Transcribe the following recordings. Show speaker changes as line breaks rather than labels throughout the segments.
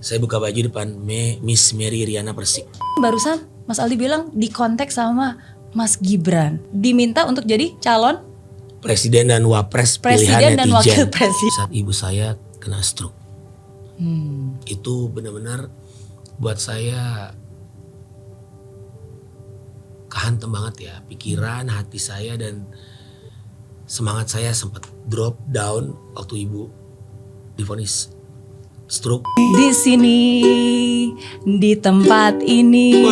Saya buka baju depan Miss Mary Riana Persik.
Barusan Mas Aldi bilang di kontak sama Mas Gibran, diminta untuk jadi calon
Presiden dan Wapres
Presiden
pilihan
dan
netizen.
Wakil Presiden.
Saat ibu saya kena stroke. Itu benar-benar buat saya kehantem banget ya. Pikiran, hati saya dan semangat saya sempat drop down waktu ibu divonis stroke.
Di sini, di tempat ini,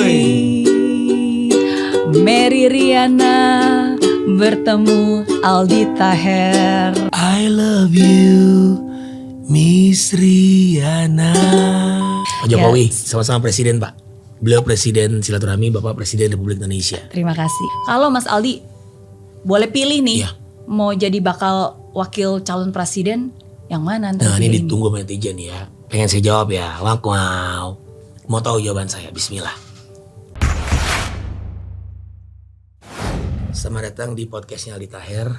Mary Riana bertemu Aldi Taher.
I love you, Miss Riana. Pak Jokowi, sama-sama presiden Pak. Beliau presiden silaturahmi, Bapak Presiden Republik Indonesia.
Terima kasih. Kalau Mas Aldi boleh pilih nih,
Iya.
mau jadi bakal wakil calon presiden yang mana?
Nah ini ditunggu sama netizen ya. Pengen saya jawab ya. Wow. Mau tahu jawaban saya? Bismillah. Selamat datang di podcastnya Aldi Taher.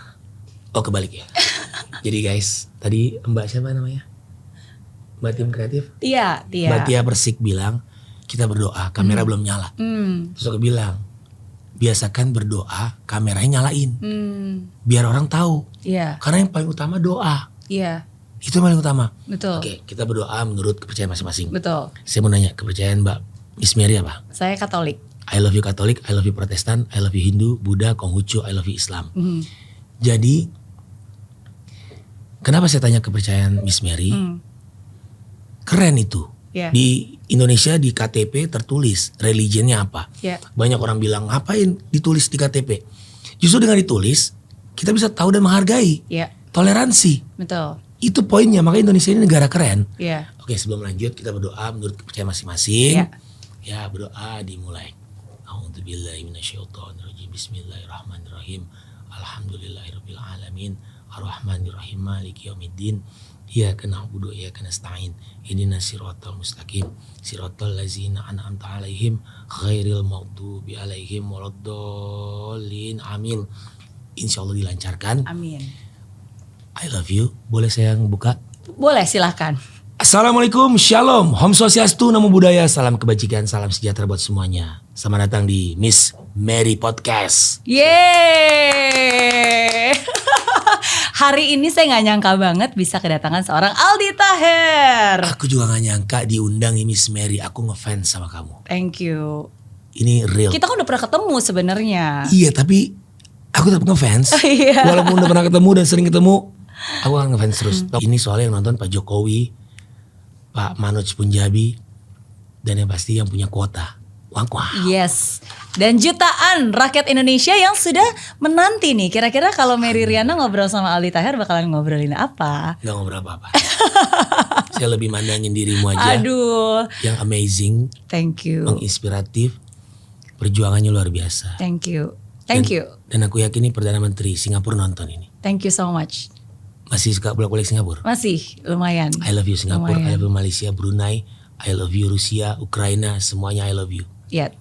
Oh kebalik ya. Jadi guys, tadi Mbak siapa namanya? Mbak Tim Kreatif?
Tia.
Mbak Tia Persik bilang, kita berdoa, kamera belum nyala. Terus aku bilang, biasakan berdoa, kameranya nyalain. Biar orang tahu.
Iya.
Karena yang paling utama doa.
Iya.
Itu yang paling utama.
Betul.
Oke, kita berdoa menurut kepercayaan masing-masing.
Betul.
Saya mau nanya, kepercayaan Mbak Miss Mary apa?
Saya Katolik.
I love you Katolik, I love you Protestan, I love you Hindu, Buddha, Konghucu, I love you Islam. Jadi, kenapa saya tanya kepercayaan Miss Mary? Keren itu.
Iya.
Di Indonesia di KTP tertulis religionnya apa.
Iya.
Banyak orang bilang ngapain ditulis di KTP. Justru dengan ditulis kita bisa tahu dan menghargai.
Iya.
Toleransi.
Betul.
Itu poinnya, makanya Indonesia ini negara keren.
Iya.
Oke, sebelum lanjut kita berdoa menurut kepercayaan masing-masing.
Iya.
Ya, berdoa dimulai. A'udzubillahi minasyaitonirrajim. Bismillahirrahmanirrahim. Alhamdulillahirabbil alamin. Arrahmanirrahim. Maliki yaumiddin. Iyyaka na'budu wa iyyaka nasta'in. Ihdinas siratal mustaqim. Siratal ladzina an'amta 'alaihim ghairil maghdubi 'alaihim waladdallin. Amin. Insyaallah dilancarkan.
Amin.
I love you. Boleh saya yang buka?
Boleh, silahkan.
Assalamualaikum, shalom, Om Swastiastu, Namo Buddhaya, salam kebajikan, salam sejahtera buat semuanya. Selamat datang di Miss Mary Podcast.
Yeay. Hari ini saya gak nyangka banget bisa kedatangan seorang Aldi Taher.
Aku juga gak nyangka diundang Miss Mary, aku ngefans sama kamu.
Thank you.
Ini real.
Kita kan udah pernah ketemu sebenarnya.
Iya, tapi aku tetap ngefans.
Iya.
Walaupun udah pernah ketemu dan sering ketemu, aku akan ngefans terus. Ini soalnya yang nonton Pak Jokowi, Pak Manoj Punjabi, dan yang pasti yang punya kuota. Wah.
Yes. Dan jutaan rakyat Indonesia yang sudah menanti nih. Kira-kira kalau Mary Riana ngobrol sama Aldi Taher bakalan ngobrolin apa?
Gak ngobrol apa-apa. Saya lebih mandangin dirimu aja.
Aduh.
Yang amazing,
Thank you.
menginspiratif, perjuangannya luar biasa.
Thank you. Thank you.
Dan aku yakin nih Perdana Menteri Singapura nonton ini.
Thank you so much.
Masih suka bolak-balik Singapura?
Masih lumayan.
I love you Singapura,
Lumayan.
I love you Malaysia, Brunei, I love you Rusia, Ukraina, semuanya I love you.
Ya.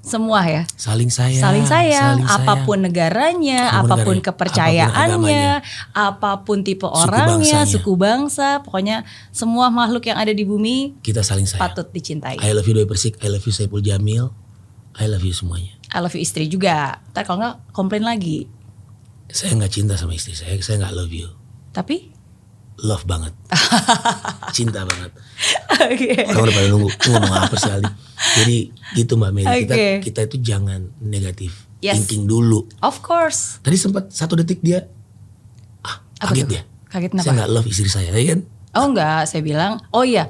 Semua ya.
Saling sayang.
Saling sayang,
saling sayang.
apapun negaranya, apapun kepercayaannya, apapun tipe orangnya,
bangsanya.
suku bangsa, pokoknya semua makhluk yang ada di bumi
Kita saling sayang.
patut dicintai.
I love you Doi Persik, I love you Saipul Jamil, I love you semuanya.
I love you istri juga. Ntar kalau nggak komplain lagi.
Saya gak cinta sama istri saya gak love you.
Tapi
Love banget. Cinta banget.
Oke.
Orang udah pada nunggu ngomong apa sih Aldi. Jadi gitu Mbak Mary,
Oke.
kita itu jangan negatif
Yes.
thinking dulu.
Of course.
Tadi sempat satu detik dia
Apa
kaget
tuh?
dia.
Kaget kenapa?
Saya gak love istri saya ya kan.
Oh enggak, saya bilang, oh iya,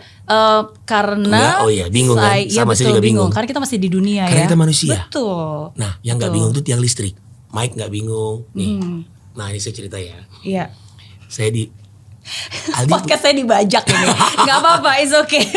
karena
Enggak, oh iya, bingung kan?
iya
Sama saya
betul
juga bingung.
Karena kita masih di dunia
Karena
ya.
kita manusia.
Betul.
Nah yang gak
Betul.
bingung tuh tiang listrik. Mike gak bingung nih. Nah ini saya cerita ya.
Iya.
Saya di Aldi
Podcast saya dibajak ini. Gak apa-apa, it's okay.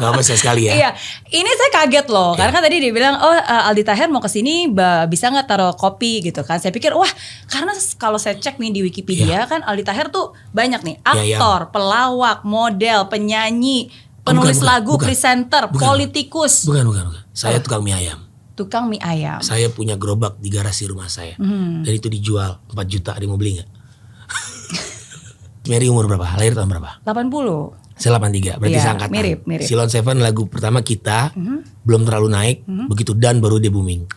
gak apa sekali ya.
Iya, ini saya kaget loh, karena kan tadi dia bilang, oh Aldi Taher mau kesini, bisa nggak taruh kopi gitu kan? Saya pikir, wah, karena kalau saya cek nih di Wikipedia kan Aldi Taher tuh banyak nih, aktor, pelawak, model, penyanyi, penulis lagu, presenter, politikus.
Bukan. Saya tukang mie ayam.
Tukang mie ayam.
Saya punya gerobak di garasi rumah saya. Dan itu dijual 4 juta, ada yang mau beli gak? Mary umur berapa? Lahir tahun berapa?
80.
Saya 83, berarti
Iya,
seangkatan.
mirip.
Silon Seven lagu pertama kita belum terlalu naik, begitu dan baru dia booming.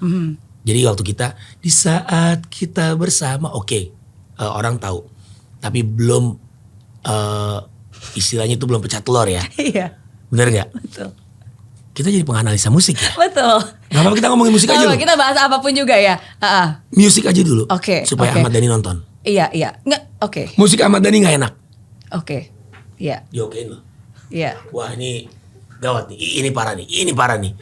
Jadi waktu kita di saat kita bersama, orang tahu, tapi belum istilahnya itu belum pecah telur ya.
Iya.
Bener nggak?
Betul.
Kita jadi penganalisa musik ya.
Betul.
Gak apa-apa kita ngomongin musik aja loh.
Kita bahas apapun juga ya.
Musik aja dulu.
Oke,
supaya
oke.
Ahmad Dhani nonton.
Iya. Nggak, oke.
Musik Ahmad Dhani gak enak.
Oke. Iya.
Diokein loh.
Iya.
Wah ini gawat nih. Ini parah nih.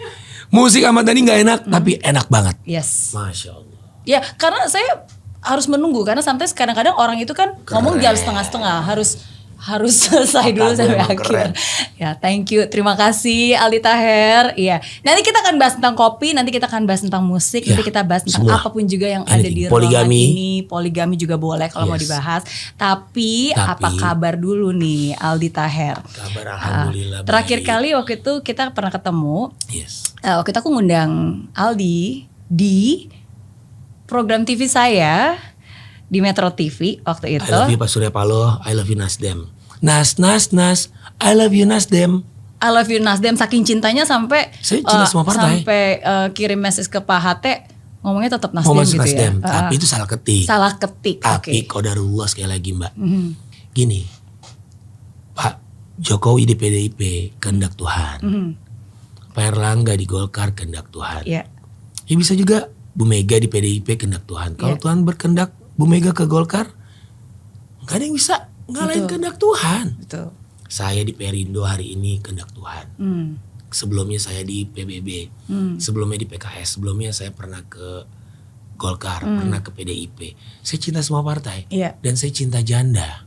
Musik Ahmad Dhani gak enak tapi enak banget.
Yes.
Masya Allah.
Ya karena saya harus menunggu karena sometimes kadang-kadang orang itu kan ngomong jam setengah-setengah harus selesai dulu
Otak
sampai
memang
akhir.
keren.
Ya, thank you. Terima kasih Aldi Taher. Iya. Nanti kita akan bahas tentang kopi, nanti kita akan bahas tentang musik,
Ya,
nanti kita bahas tentang
semua.
apapun juga yang ada di
Poligami.
ruangan ini. Poligami juga boleh kalau mau
Yes.
dibahas. Tapi apa kabar dulu nih Aldi Taher?
Kabar alhamdulillah.
Terakhir
baik.
kali waktu itu kita pernah ketemu.
Yes.
Waktu itu aku ngundang Aldi di program TV saya di Metro TV waktu itu.
I love you Pak Surya Paloh, I love you Nasdem. Nas, I love you Nasdem.
I love you Nasdem, saking cintanya sampai
Saya cinta semua partai.
Sampai kirim message ke Pak Hate ngomongnya tetap Nasdem
Mau masuk
gitu
Nasdem,
ya.
tapi itu salah ketik.
Salah ketik.
Tapi
Oke.
qadarullah sekali lagi Mbak. Gini, Pak Jokowi di PDIP kehendak Tuhan. Pak Erlangga di Golkar kehendak Tuhan.
Iya.
Ya bisa juga Bu Mega di PDIP kehendak Tuhan. Kalau
Iya.
Tuhan berkehendak Bu Mega ke Golkar, nggak ada yang bisa ngalahin
Betul.
kehendak Tuhan.
Betul.
Saya di Perindo hari ini kehendak Tuhan. Sebelumnya saya di PBB, sebelumnya di PKS, sebelumnya saya pernah ke Golkar, pernah ke PDIP. Saya cinta semua partai,
Iya.
dan saya cinta janda.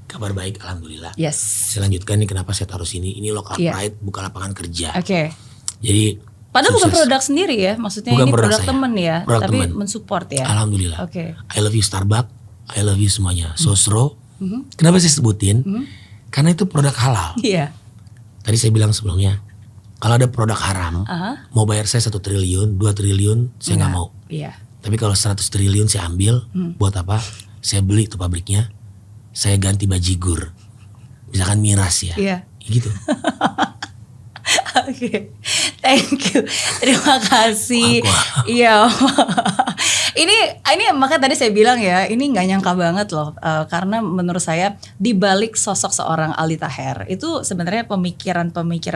Kabar baik, alhamdulillah.
Yes.
Saya lanjutkan nih kenapa saya taruh sini. Ini local
Iya.
pride, bukan lapangan kerja.
Oke.
Jadi
Padahal bukan
sukses.
produk sendiri ya, maksudnya
Bukan
ini
produk
produk
saya.
temen ya,
Produk
tapi
temen.
mensupport ya.
Alhamdulillah.
Oke.
I love you Starbucks, I love you semuanya. Sosro. Kenapa saya sebutin? Karena itu produk halal.
Iya.
Tadi saya bilang sebelumnya, kalau ada produk haram,
Aha.
mau bayar saya 1 triliun, 2 triliun, saya nggak mau.
Iya.
Tapi kalau 100 triliun saya ambil, buat apa? Saya beli tuh pabriknya, saya ganti bajigur. Misalkan miras ya.
Iya.
Gitu.
Oke, thank you, terima kasih.
Wah.
Iya, ini makanya tadi saya bilang ya, ini nggak nyangka banget loh, karena menurut saya di balik sosok seorang Aldi Taher itu sebenarnya pemikiran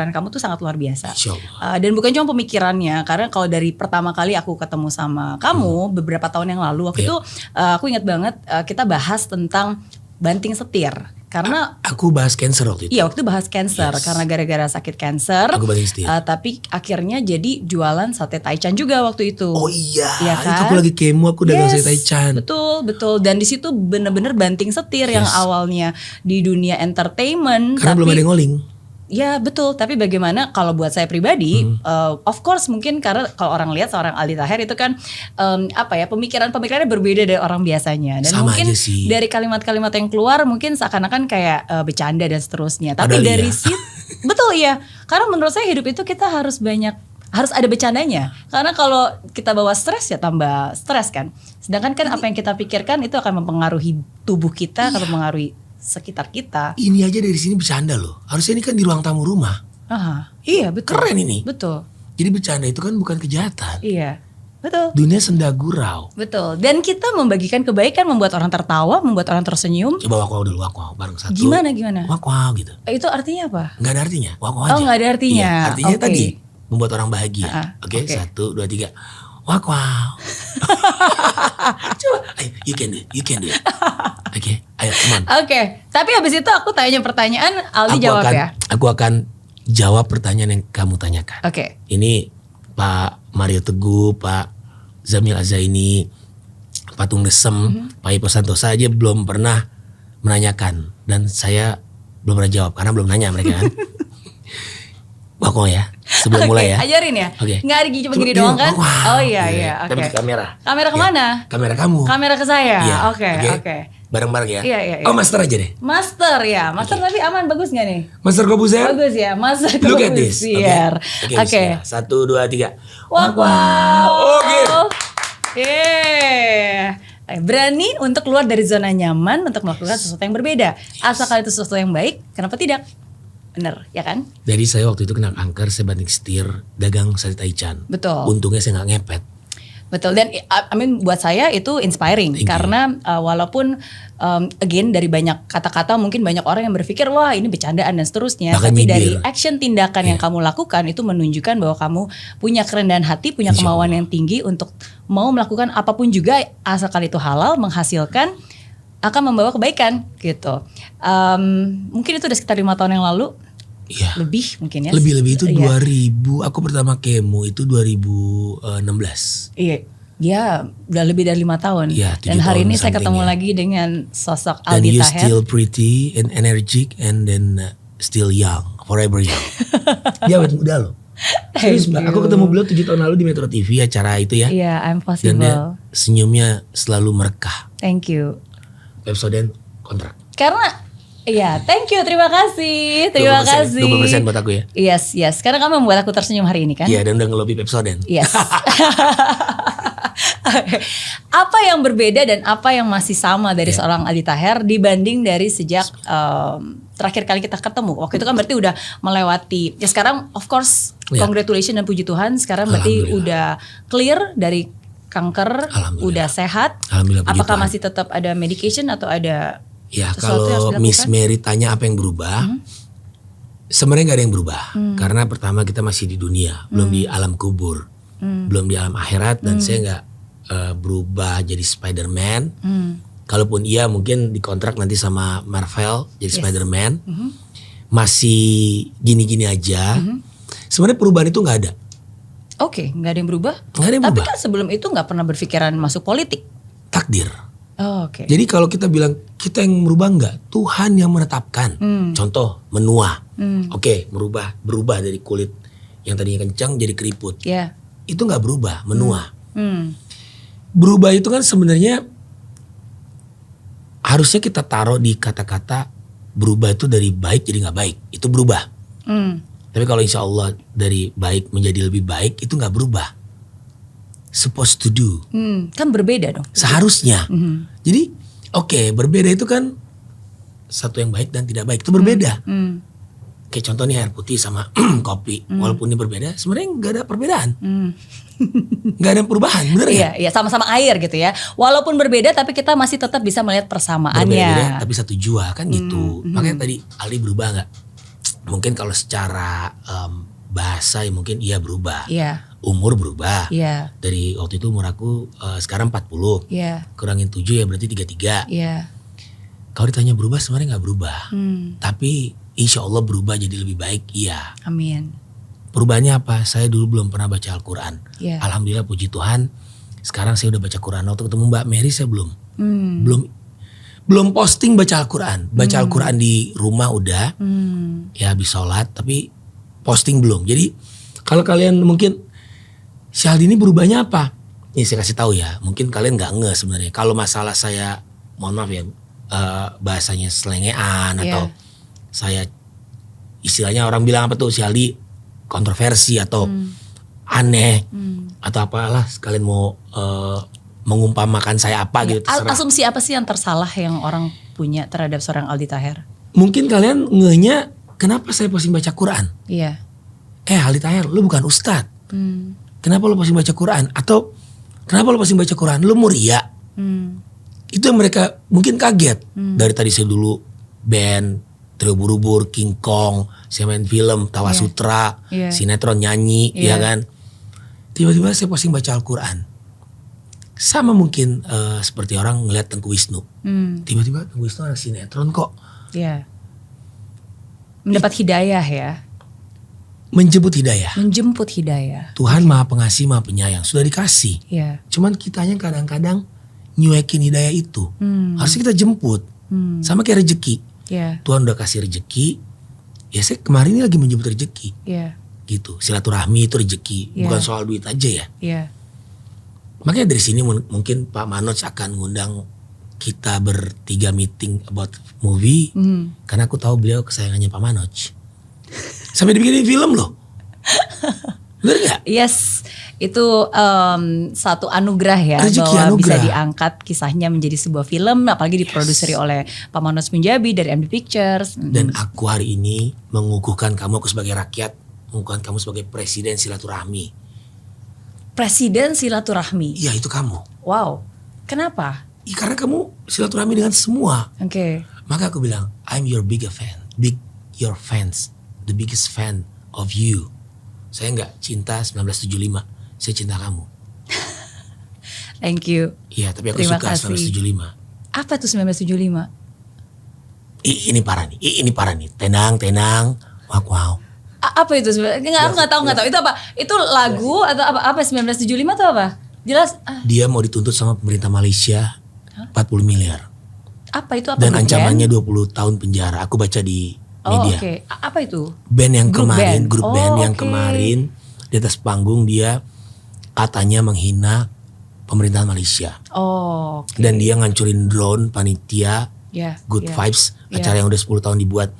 kamu tuh sangat luar biasa.
Insya Allah.
Dan bukan cuma pemikirannya, karena kalau dari pertama kali aku ketemu sama kamu beberapa tahun yang lalu, waktu itu aku ingat banget kita bahas tentang banting setir. Karena
Aku bahas cancer waktu itu.
iya waktu itu bahas cancer karena gara-gara sakit cancer.
Aku banting setir.
Tapi akhirnya jadi jualan sate taichan juga waktu itu.
Oh iya,
Iya
itu
kan?
aku lagi kemo, aku dagang
Yes,
saya taichan.
betul. Dan di situ bener-bener banting setir yang
Yes.
awalnya di dunia entertainment.
Karena belum ada yang ngoling.
Ya betul, tapi bagaimana kalau buat saya pribadi, of course mungkin karena kalau orang lihat seorang Aldi Taher itu kan pemikirannya berbeda dari orang biasanya, dan
Sama
mungkin
aja sih.
dari kalimat-kalimat yang keluar mungkin seakan-akan kayak bercanda dan seterusnya. Tapi
Padahal
dari
iya.
betul ya, karena menurut saya hidup itu kita harus ada bercandanya. Karena kalau kita bawa stres ya tambah stres kan. Sedangkan kan apa yang kita pikirkan itu akan mempengaruhi tubuh kita, akan mempengaruhi sekitar kita.
Ini aja dari sini bercanda loh. Harusnya ini kan di ruang tamu rumah.
Iya betul.
Keren ini.
Betul.
Jadi bercanda itu kan bukan kejahatan.
Iya. Betul.
Dunia senda gurau.
Betul. Dan kita membagikan kebaikan, membuat orang tertawa, membuat orang tersenyum.
Coba wak-wak dulu, wak-wak bareng satu.
Gimana?
Wak-wak gitu.
Itu artinya apa?
Nggak ada artinya. Wak-wak aja.
Oh, nggak ada artinya.
Iya, artinya
Oke.
tadi membuat orang bahagia. Oke,
oke.
1, 2, 3. Wak-wak. Coba, ayo, you can do it. Oke, ayo, come on.
Oke. Tapi habis itu aku tanya pertanyaan, Aldi jawab ya.
Aku akan jawab pertanyaan yang kamu tanyakan.
Oke.
Ini Pak Mario Teguh, Pak Zamil Azaini, Pak Tung Desem, Pak Ipo Santosa aja belum pernah menanyakan. Dan saya belum pernah jawab karena belum nanya mereka kan. Wako ya, sebelum mulai ya.
Ajarin ya.
Oke.
Nggak ada cuma gini
Coba
doang kan?
wow.
Oh iya.
Tapi
Oke.
di kamera.
Kamera
Ya,
kemana?
kamera kamu.
Kamera ke saya.
Iya,
Oke.
Bareng-bareng ya.
Iya.
Oh, master aja deh.
Master ya. Master tapi aman, bagus nggak nih?
Master Kobuzer.
Bagus ya. Master
Look at this.
Kobusier. Oke.
1, 2, 3.
Wow.
Oke.
Yeah. Berani untuk keluar dari zona nyaman untuk melakukan sesuatu yang berbeda. Asalkan itu sesuatu yang baik, kenapa tidak? Bener, ya kan?
Jadi saya waktu itu kena kanker, saya banting setir, dagang sate taichan.
Betul.
Untungnya saya gak ngepet.
Betul, dan buat saya itu inspiring. Karena walaupun again dari banyak kata-kata mungkin banyak orang yang berpikir wah ini bercandaan dan seterusnya.
Bahkan
tapi
nyindir.
dari action tindakan yang kamu lakukan itu menunjukkan bahwa kamu punya kerendahan hati, punya
Insya
kemauan
Allah.
yang tinggi untuk mau melakukan apapun juga asalkan itu halal, menghasilkan, akan membawa kebaikan gitu. Mungkin itu udah sekitar 5 tahun yang lalu.
Iya.
Lebih mungkin ya.
Lebih itu
Iya.
2000, aku pertama kemo itu 2016.
Iya, ya udah lebih dari 5 tahun.
Iya, 7
Dan hari
tahun
ini saya
something
ketemu
ya.
lagi dengan sosok
Dan
Aldi
you
Taher.
still pretty and energetic and then still young, forever young. Dia awet muda loh. Serius Mbak, aku ketemu beliau 7 tahun lalu di Metro TV acara itu ya.
Iya, I'm
Dan dia
possible.
senyumnya selalu merekah.
Thank you.
Pepsodent kontrak.
Karena iya, thank you, terima kasih. Terima
20%,
kasih.
20% buat aku ya.
Yes. Karena kamu membuat aku tersenyum hari ini kan?
Iya, dan udah ngelobi Pepsodent.
Yes. Apa yang berbeda dan apa yang masih sama dari seorang Aldi Taher dibanding dari sejak terakhir kali kita ketemu? Waktu itu kan berarti udah melewati. Ya sekarang of course congratulations dan puji Tuhan sekarang berarti udah clear dari kanker, udah sehat.
Alhamdulillah, puji
Apakah
Tuhan.
masih tetap ada medication atau ada
Ya
sesuatu yang harus
kalau Miss
dilakukan?
Mary tanya apa yang berubah, sebenarnya nggak ada yang berubah. Karena pertama kita masih di dunia, belum di alam kubur, belum di alam akhirat, dan saya nggak berubah jadi Spider-Man. Kalaupun iya mungkin dikontrak nanti sama Marvel jadi Spider-Man. Masih gini-gini aja. Sebenarnya perubahan itu nggak ada.
Oke, nggak ada yang berubah.
Nggak ada yang
Tapi
berubah.
kan sebelum itu nggak pernah berpikiran masuk politik.
Takdir.
Oh, oke.
Jadi kalau kita bilang kita yang merubah enggak, Tuhan yang menetapkan. Contoh menua. Oke, berubah dari kulit yang tadinya kencang jadi keriput.
Ya.
Itu nggak berubah, menua.
Hmm.
Berubah itu kan sebenarnya harusnya kita taruh di kata-kata berubah itu dari baik jadi nggak baik. Itu berubah. Tapi kalau insya Allah dari baik menjadi lebih baik itu nggak berubah. Supposed to do.
Kan berbeda dong.
Seharusnya. Jadi oke, berbeda itu kan satu yang baik dan tidak baik itu berbeda. Kayak contoh nih air putih sama kopi. Walaupun ini berbeda, sebenarnya nggak ada perbedaan. Nggak ada perubahan, bener
Iya,
nggak?
iya sama-sama air gitu ya. Walaupun berbeda tapi kita masih tetap bisa melihat persamaannya.
Berbeda-beda tapi satu jua kan gitu. Makanya tadi Aldi berubah nggak? Mungkin kalau secara bahasa ya mungkin iya berubah.
Iya,
Umur berubah.
iya,
Dari waktu itu umur aku sekarang 40.
iya,
Kurangin 7 ya berarti 33.
iya.
Kalau ditanya berubah sebenarnya nggak berubah.
Hmm,
Tapi insya Allah berubah jadi lebih baik, iya.
amin.
Perubahannya apa? Saya dulu belum pernah baca Al-Quran.
Iya.
Alhamdulillah puji Tuhan. Sekarang saya udah baca Quran. Waktu ketemu Mbak Mary saya belum. Belum posting baca Al-Quran. Baca Al-Quran di rumah udah. Ya habis sholat. Tapi posting belum. Jadi kalau kalian mungkin si Aldi ini berubahnya apa? Ini saya kasih tahu ya. Mungkin kalian nggak nge sebenarnya. Kalau masalah saya, mohon maaf ya, bahasanya selengean atau saya istilahnya orang bilang apa tuh si Aldi kontroversi atau aneh atau apalah kalian mau mengumpamakan saya apa gitu terserah.
Asumsi apa sih yang tersalah yang orang punya terhadap seorang Aldi Taher?
Mungkin kalian ngehnya kenapa saya posting baca Quran?
Iya.
Aldi Taher lu bukan ustadz. Kenapa lu posting baca Quran? Atau kenapa lu posting baca Quran? Lu muria. Itu yang mereka mungkin kaget. Dari tadi saya dulu band Trio Burubur, King Kong, saya main film, Tawa Sutra, sinetron nyanyi, ya kan. Tiba-tiba saya posting baca Al-Quran. Sama mungkin seperti orang ngeliat Tengku Wisnu. Tiba-tiba Tengku Wisnu anak sinetron kok.
Iya. Mendapat hidayah ya.
Menjemput hidayah.
Menjemput hidayah.
Tuhan maha pengasih, maha penyayang. Sudah dikasih.
Iya.
Cuman kitanya kadang-kadang nyuekin hidayah itu. Harusnya kita jemput. Sama kayak rezeki.
Iya.
Tuhan udah kasih rezeki. Ya saya kemarin ini lagi menjemput rezeki.
Iya.
Gitu. Silaturahmi itu rezeki. Bukan soal duit aja ya.
Iya.
Makanya dari sini mungkin Pak Manoj akan ngundang kita bertiga meeting about movie. Karena aku tahu beliau kesayangannya Pak Manoj. Sampai dibikinin film loh. Bener gak?
Yes. Itu satu anugerah ya,
Rezeki
bahwa bisa
anugerah.
diangkat kisahnya menjadi sebuah film, apalagi diproduseri oleh Pak Manoj Punjabi dari MD Pictures.
Dan aku hari ini mengukuhkan kamu, aku sebagai rakyat, mengukuhkan kamu sebagai presiden silaturahmi.
Presiden silaturahmi.
Iya, itu kamu.
Wow, kenapa?
Ya, karena kamu silaturahmi dengan semua.
Oke.
Maka aku bilang, I'm your biggest fan, your fans, the biggest fan of you. Saya nggak cinta 1975, saya cinta kamu.
Thank you.
Iya, tapi aku
Terima
suka
kasih.
1975.
Apa tuh 1975?
Ini parah nih. Tenang. Wow.
Apa itu sebenarnya? Aku nggak tahu. Itu apa? Itu lagu atau apa 1975 itu apa? Jelas.
Dia mau dituntut sama pemerintah Malaysia 40 miliar.
Apa itu? Apa
Dan
grup
ancamannya
band?
20 tahun penjara. Aku baca di
Oh,
media.
oke. Apa itu?
Band yang
Grup
kemarin,
band.
grup
Oh,
band yang
oke.
kemarin di atas panggung dia katanya menghina pemerintahan Malaysia.
Oh, oke.
Dan dia ngancurin drone panitia
Ya,
Good
ya.
Vibes,
Ya.
acara yang udah 10 tahun dibuat.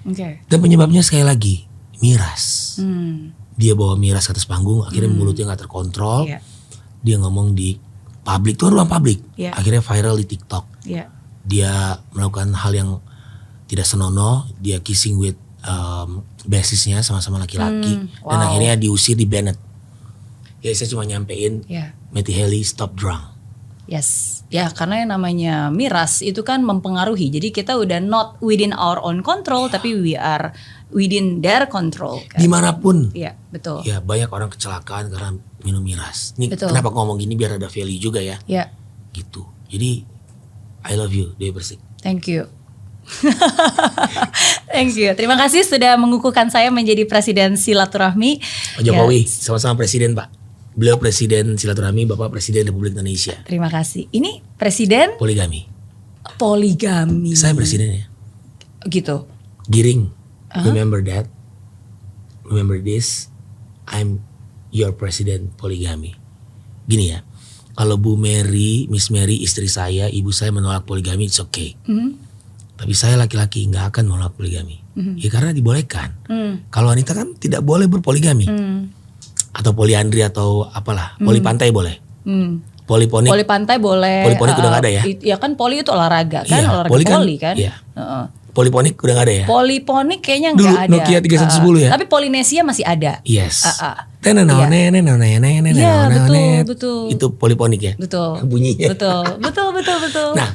Oke.
Dan penyebabnya sekali lagi miras.
Hmm.
Dia bawa miras ke atas panggung, akhirnya mulutnya gak terkontrol.
Iya.
Dia ngomong di publik, itu kan ruang publik.
Iya.
Akhirnya viral di TikTok.
Ya.
Dia melakukan hal yang tidak senonoh, dia kissing with bassisnya sama-sama laki-laki. Dan
wow.
akhirnya diusir di Bennett. Ya saya cuma nyampein,
Ya.
Matty Haley stop drunk.
Yes. Ya, karena yang namanya miras itu kan mempengaruhi. Jadi kita udah not within our own control, tapi we are within their control. Kan?
Dimanapun.
Iya, betul.
Ya banyak orang kecelakaan karena minum miras. Ini
Betul.
kenapa ngomong gini biar ada value juga ya.
Ya,
Gitu. Jadi I love you Dewi Persik.
thank you. Thank you. Terima kasih sudah mengukuhkan saya menjadi presiden silaturahmi.
Pak Jokowi,
Ya,
sama-sama presiden Pak. Beliau presiden silaturahmi, Bapak Presiden Republik Indonesia.
terima kasih. Ini presiden
Poligami.
poligami.
Saya presidennya.
Gitu.
Giring, remember that? Remember this? I'm your president poligami. Gini ya, kalau Bu Mary, Miss Mary, istri saya, ibu saya menolak poligami, it's okay. Tapi saya laki-laki nggak akan menolak poligami. Ya karena dibolehkan. Kalau wanita kan tidak boleh berpoligami. Atau poliandri atau apalah. Poli pantai boleh. Poliponik.
Poli pantai boleh.
Poliponik udah nggak ada ya?
Ya kan poli itu olahraga kan,
Iya,
olahraga
poli
poli
kan,
kan.
iya.
Heeh.
Poliponik udah nggak ada ya?
Poliponik kayaknya
Dulu
nggak ada.
Nokia 3110 ya?
Tapi Polinesia masih ada.
Yes.
Iya, betul.
Itu poliponik ya?
Betul.
Bunyinya.
Betul.
Nah,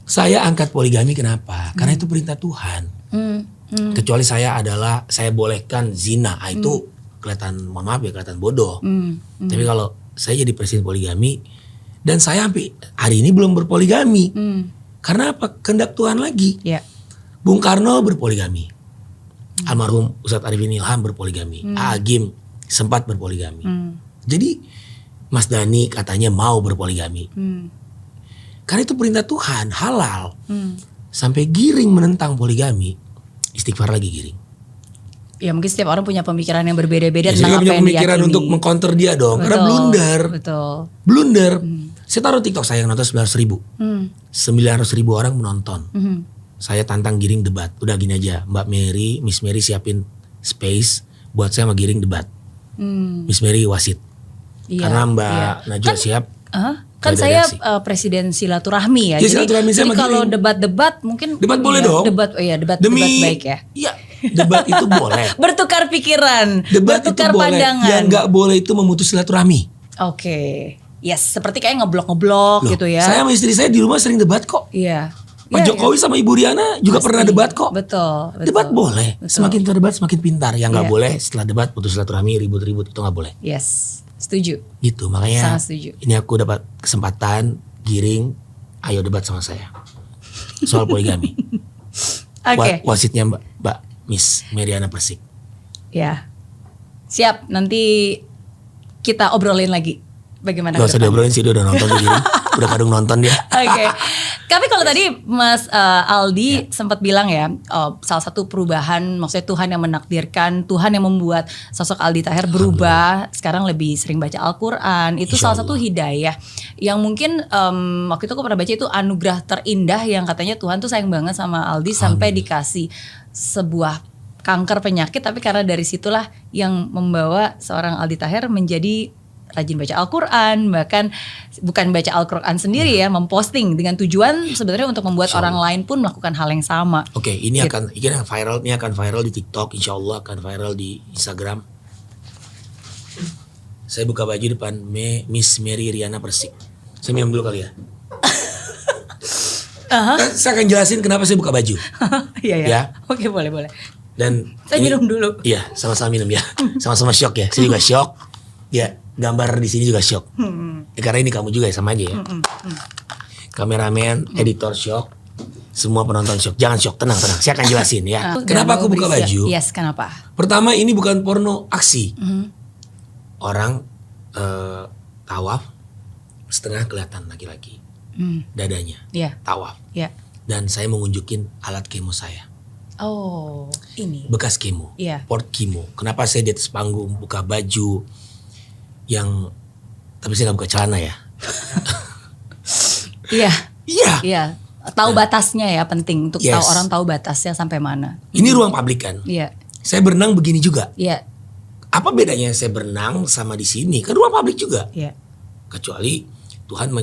saya angkat poligami kenapa? Karena itu perintah Tuhan. Kecuali saya bolehkan zina, itu kelihatan, mohon maaf ya, kelihatan bodoh. Tapi kalau saya jadi presiden poligami dan saya sampai hari ini belum berpoligami. Karena apa? Kehendak Tuhan lagi.
Ya.
Bung Karno berpoligami. Almarhum Ustadz Arifin Ilham berpoligami. Agim sempat berpoligami. Jadi Mas Dhani katanya mau berpoligami. Karena itu perintah Tuhan, halal. Sampai Giring menentang poligami, istighfar lagi Giring.
Ya mungkin setiap orang punya pemikiran yang berbeda-beda
Ya, saya
tentang apa
punya
yang
pemikiran
diyakini.
untuk mengcounter dia dong. Karena blunder. Blunder. Saya taruh TikTok saya yang nonton 900.000. 900.000 orang menonton. Saya tantang Giring debat. Udah gini aja, Mbak Mary, Miss Mary siapin space buat saya sama Giring debat. Miss Mary wasit.
Iya,
Karena Mbak
iya.
Najwa siap.
Kan saya presiden silaturahmi ya.
Ya, silaturahmi saya
jadi
sama
kalau
Giring.
debat-debat mungkin
Debat boleh
ya,
dong.
Debat debat baik ya.
Iya, debat itu boleh.
Bertukar pikiran,
Debat itu
bertukar
boleh.
pandangan.
Yang nggak boleh itu memutus silaturahmi.
Oke. Yes, seperti kayak ngeblok-ngeblok
Loh,
gitu ya.
Saya sama istri saya di rumah sering debat kok.
Iya.
Pak
Iya,
Jokowi sama Ibu Riana juga
Pasti.
pernah debat kok.
Betul.
Debat boleh.
Betul.
Semakin kita debat semakin pintar. Yang nggak
Iya.
boleh setelah debat putus silaturahmi, ribut-ribut itu nggak boleh.
Yes, setuju.
Gitu. Makanya
Sangat setuju.
ini aku dapat kesempatan, Giring, ayo debat sama saya soal poligami.
Oke.
Wasitnya Mbak Miss Meriana Persik.
Ya. Siap, nanti kita obrolin lagi bagaimana
Gak usah
ke depan.
diobrolin sih, dia udah nonton tuh Giring. Udah kadung nonton dia.
Oke. Tapi kalau tadi Mas Aldi sempat bilang ya, salah satu perubahan, maksudnya Tuhan yang menakdirkan, Tuhan yang membuat sosok Aldi Taher berubah, sekarang lebih sering baca Al-Quran, itu
Insya
salah satu
Allah.
hidayah. Yang mungkin waktu itu aku pernah baca itu anugerah terindah yang katanya Tuhan tuh sayang banget sama Aldi sampai dikasih sebuah kanker penyakit, tapi karena dari situlah yang membawa seorang Aldi Taher menjadi rajin baca Al-Quran, bahkan bukan baca Al-Quran sendiri ya, memposting dengan tujuan sebenarnya untuk membuat orang lain pun melakukan hal yang sama.
Oke, ini akan viral di TikTok, insya Allah akan viral di Instagram. Saya buka baju depan Miss Mary Riana Persik. Saya minum dulu kali ya. Saya akan jelasin kenapa saya buka baju.
Iya ya.
Ya.
Oke, boleh.
Dan
saya minum dulu.
Iya, sama-sama minum ya. Sama-sama shock ya. Saya juga shock. Ya, gambar di sini juga shock. Karena ini kamu juga ya, sama aja ya. Kameramen, editor shock, semua penonton shock. Jangan shock, tenang. Saya akan jelasin ya. Kenapa aku buka baju?
Yes, kenapa?
Pertama, ini bukan porno aksi. Orang tawaf setengah kelihatan laki-laki, dadanya, tawaf. Dan saya mengunjukin alat kemo saya.
Oh, ini
bekas kemo, port kemo. Kenapa saya di atas panggung buka baju yang, tapi saya nggak buka celana ya. Iya. Tahu batasnya ya, penting untuk tahu, orang tahu batasnya sampai mana. Ini ruang publik kan. Iya. Saya berenang begini juga. Iya. Apa bedanya saya berenang sama di sini? Kan ruang publik juga. Iya. Kecuali Tuhan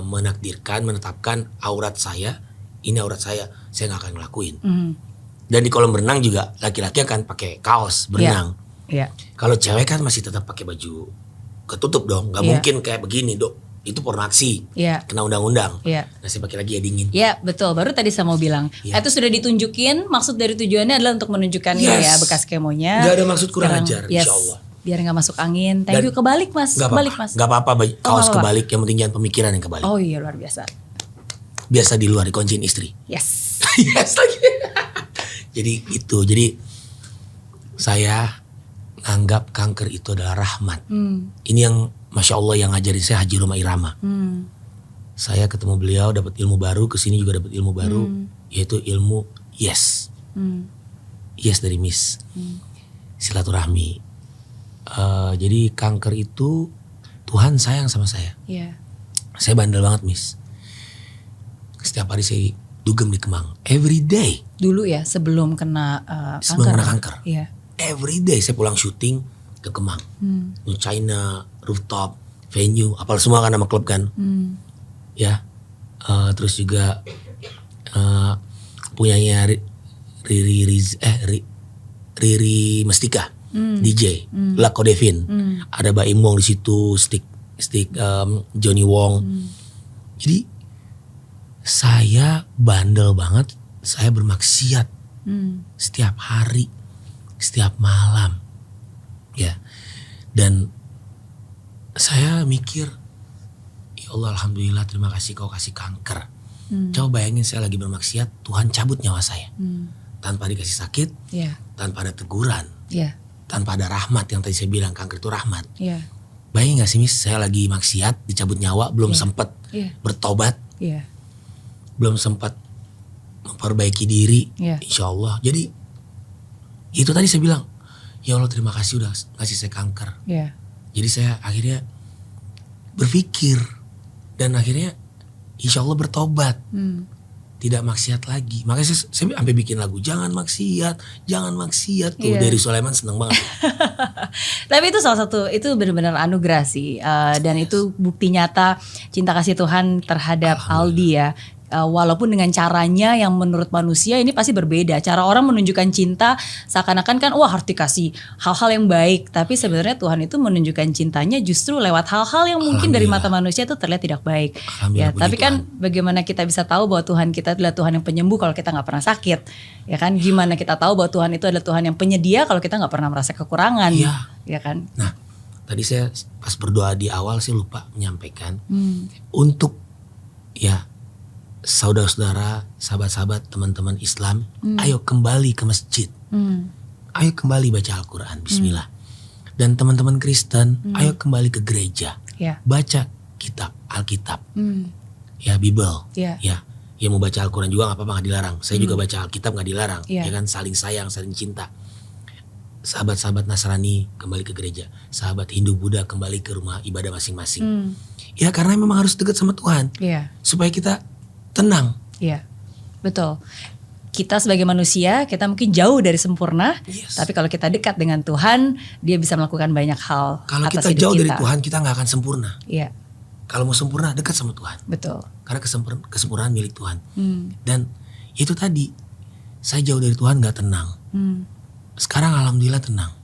menakdirkan, menetapkan aurat saya, ini aurat saya nggak akan ngelakuin. Dan di kolam berenang juga laki-laki akan pakai kaos berenang. Iya. Kalau cewek kan masih tetap pakai baju ketutup dong, nggak mungkin kayak begini dok. Itu porno aksi, kena undang-undang. Nah saya pakai lagi ya dingin. Iya betul, baru tadi saya mau bilang. Itu sudah ditunjukin, maksud dari tujuannya adalah untuk menunjukkan ya bekas kemonya. Gak ada maksud kurang ajar, insya Allah. Biar gak masuk angin. Thank you, kebalik mas. Gak apa-apa, kaos kebalik, yang penting jangan pemikiran yang kebalik. Oh iya, luar biasa. Biasa di luar, dikunciin istri. Yes. Yes lagi. Jadi saya anggap kanker itu adalah rahmat. Ini yang Masya Allah yang ngajarin saya Haji Roma Irama. Saya ketemu beliau, dapat ilmu baru, kesini juga dapat ilmu baru, yaitu ilmu yes. Yes dari Miss. Silaturahmi. Jadi kanker itu Tuhan sayang sama saya. Saya bandel banget Miss. Setiap hari saya dugem di Kemang. Every day. Dulu ya sebelum kena kanker. Sebelum kena kanker. Every day saya pulang syuting ke Kemang. New China, rooftop, venue, apal semua kan nama klub kan. Ya. Terus juga punyanya Riri Mestika, DJ, Lako Devin. Ada Baim Wong di situ, stick Johnny Wong. Jadi saya bandel banget, saya bermaksiat setiap hari, setiap malam. Ya. Dan saya mikir, ya Allah alhamdulillah terima kasih kau kasih kanker. Coba bayangin saya lagi bermaksiat, Tuhan cabut nyawa saya. Tanpa dikasih sakit, tanpa ada teguran, tanpa ada rahmat yang tadi saya bilang kanker itu rahmat. Bayangin gak sih Miss, saya lagi maksiat, dicabut nyawa, belum sempat bertobat, belum sempat memperbaiki diri, insya Allah. Jadi itu tadi saya bilang, ya Allah terima kasih udah ngasih saya kanker. Jadi saya akhirnya berpikir dan akhirnya insya Allah bertobat. Tidak maksiat lagi. Makanya saya sampai bikin lagu jangan maksiat tuh. Dari Sulaiman seneng banget. Tapi itu salah satu, itu benar-benar anugerah sih. Dan itu bukti nyata cinta kasih Tuhan terhadap Aldi ya. Walaupun dengan caranya yang menurut manusia ini pasti berbeda. Cara orang menunjukkan cinta seakan-akan kan wah harus dikasih hal-hal yang baik. Tapi sebenarnya Tuhan itu menunjukkan cintanya justru lewat hal-hal yang mungkin dari mata manusia itu terlihat tidak baik. Ya, tapi kan bagaimana kita bisa tahu bahwa Tuhan kita adalah Tuhan yang penyembuh kalau kita gak pernah sakit. Ya kan, gimana kita tahu bahwa Tuhan itu adalah Tuhan yang penyedia kalau kita gak pernah merasa kekurangan. Ya kan. Nah tadi saya pas berdoa di awal sih lupa menyampaikan. Untuk ya saudara-saudara, sahabat-sahabat, teman-teman Islam, ayo kembali ke masjid. Ayo kembali baca Al-Quran, bismillah. Dan teman-teman Kristen, ayo kembali ke gereja. Baca kitab, Alkitab. Ya, Bible. Ya, mau baca Al-Quran juga gak apa-apa, gak dilarang. Saya juga baca Alkitab gak dilarang. Ya kan, saling sayang, saling cinta. Sahabat-sahabat Nasrani kembali ke gereja. Sahabat Hindu Buddha kembali ke rumah ibadah masing-masing. Ya, karena memang harus dekat sama Tuhan. Supaya kita tenang. Iya, betul.
kita sebagai manusia, kita mungkin jauh dari sempurna.
Yes.
Tapi kalau kita dekat dengan Tuhan, Dia bisa melakukan banyak hal.
Kalau
atas
kita
hidup
jauh
kita.
dari Tuhan, kita nggak akan sempurna.
Iya,
Kalau mau sempurna, dekat sama Tuhan.
betul.
Karena kesempurnaan milik Tuhan. Dan itu tadi, saya jauh dari Tuhan nggak tenang. Sekarang alhamdulillah tenang.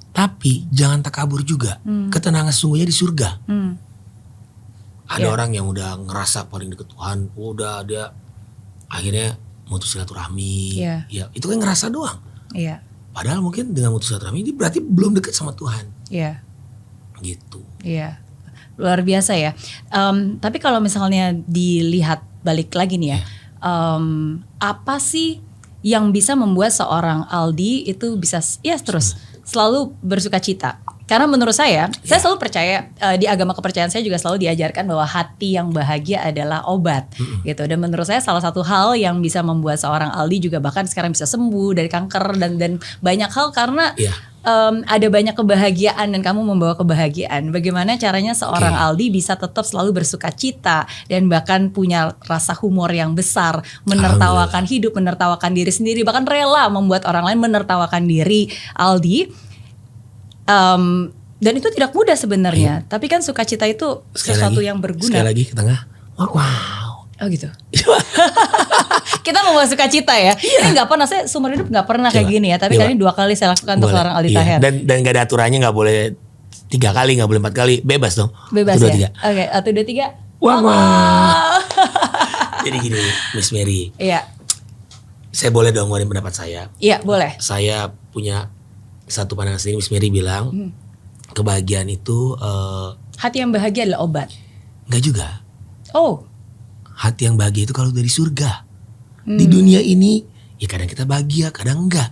Tapi jangan takabur juga. Ketenangan sesungguhnya di surga. Ada orang yang udah ngerasa paling deket Tuhan, udah dia akhirnya mutus silaturahmi.
Iya.
Ya, itu kan ngerasa doang.
Iya,
Padahal mungkin dengan mutus silaturahmi dia berarti belum deket sama Tuhan.
iya.
Gitu.
Iya, luar biasa ya. Tapi kalau misalnya dilihat balik lagi nih ya, apa sih yang bisa membuat seorang Aldi itu bisa terus selalu bersuka cita? Karena menurut saya selalu percaya di agama kepercayaan saya juga selalu diajarkan bahwa hati yang bahagia adalah obat, gitu. Dan menurut saya salah satu hal yang bisa membuat seorang Aldi juga bahkan sekarang bisa sembuh dari kanker dan banyak hal karena ada banyak kebahagiaan dan kamu membawa kebahagiaan. Bagaimana caranya seorang Aldi bisa tetap selalu bersuka cita dan bahkan punya rasa humor yang besar, menertawakan hidup, menertawakan diri sendiri, bahkan rela membuat orang lain menertawakan diri Aldi. Dan itu tidak mudah sebenarnya. Tapi kan sukacita itu sesuatu yang berguna.
Sekali lagi ke tengah. Wow.
Oh gitu. Kita membawa sukacita ya. Ini nggak pernah, saya seumur hidup nggak pernah kayak gini ya. Tapi kali ini 2 kali saya lakukan untuk seorang Aldi Taher.
Dan gak ada aturannya, nggak boleh 3 kali, nggak boleh 4 kali, bebas dong.
Bebas
1, 2,
ya.
3.
Oke, 1, 2, 3.
Wow. Jadi gini, Miss Mary.
Iya.
Saya boleh dong ngeluarin pendapat saya.
Iya boleh.
Saya punya satu pandangan sendiri. Miss Mary bilang kebahagiaan itu
Hati yang bahagia adalah obat.
nggak juga.
Oh.
Hati yang bahagia itu kalau dari surga. Di dunia ini ya kadang kita bahagia, kadang enggak.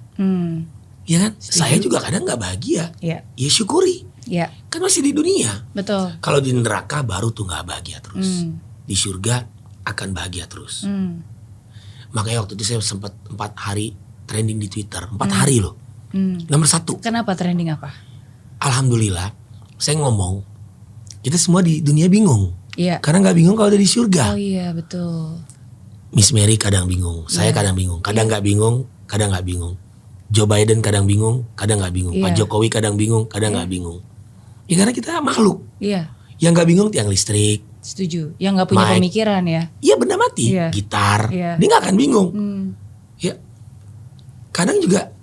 Ya kan? Saya juga kadang nggak bahagia.
Iya.
Ya syukuri.
Iya.
Kan masih di dunia.
Betul.
Kalau di neraka baru tuh nggak bahagia terus. Di surga akan bahagia terus. Makanya waktu itu saya sempat 4 hari trending di Twitter. 4 hari loh. Nomor 1.
Kenapa trending apa?
Alhamdulillah saya ngomong, kita semua di dunia bingung.
Iya.
Karena gak bingung kalau udah di surga.
Oh iya betul.
Miss Mary kadang bingung, saya kadang bingung. Kadang gak bingung, kadang gak bingung. Joe Biden kadang bingung, kadang gak bingung. Pak Jokowi kadang bingung, kadang gak bingung. Ya karena kita makhluk.
Iya.
Yang gak bingung tiang listrik.
Setuju. Yang gak punya pemikiran ya.
Iya benda mati.
Iya.
Gitar.
Iya.
Dia gak akan bingung. Ya. Kadang juga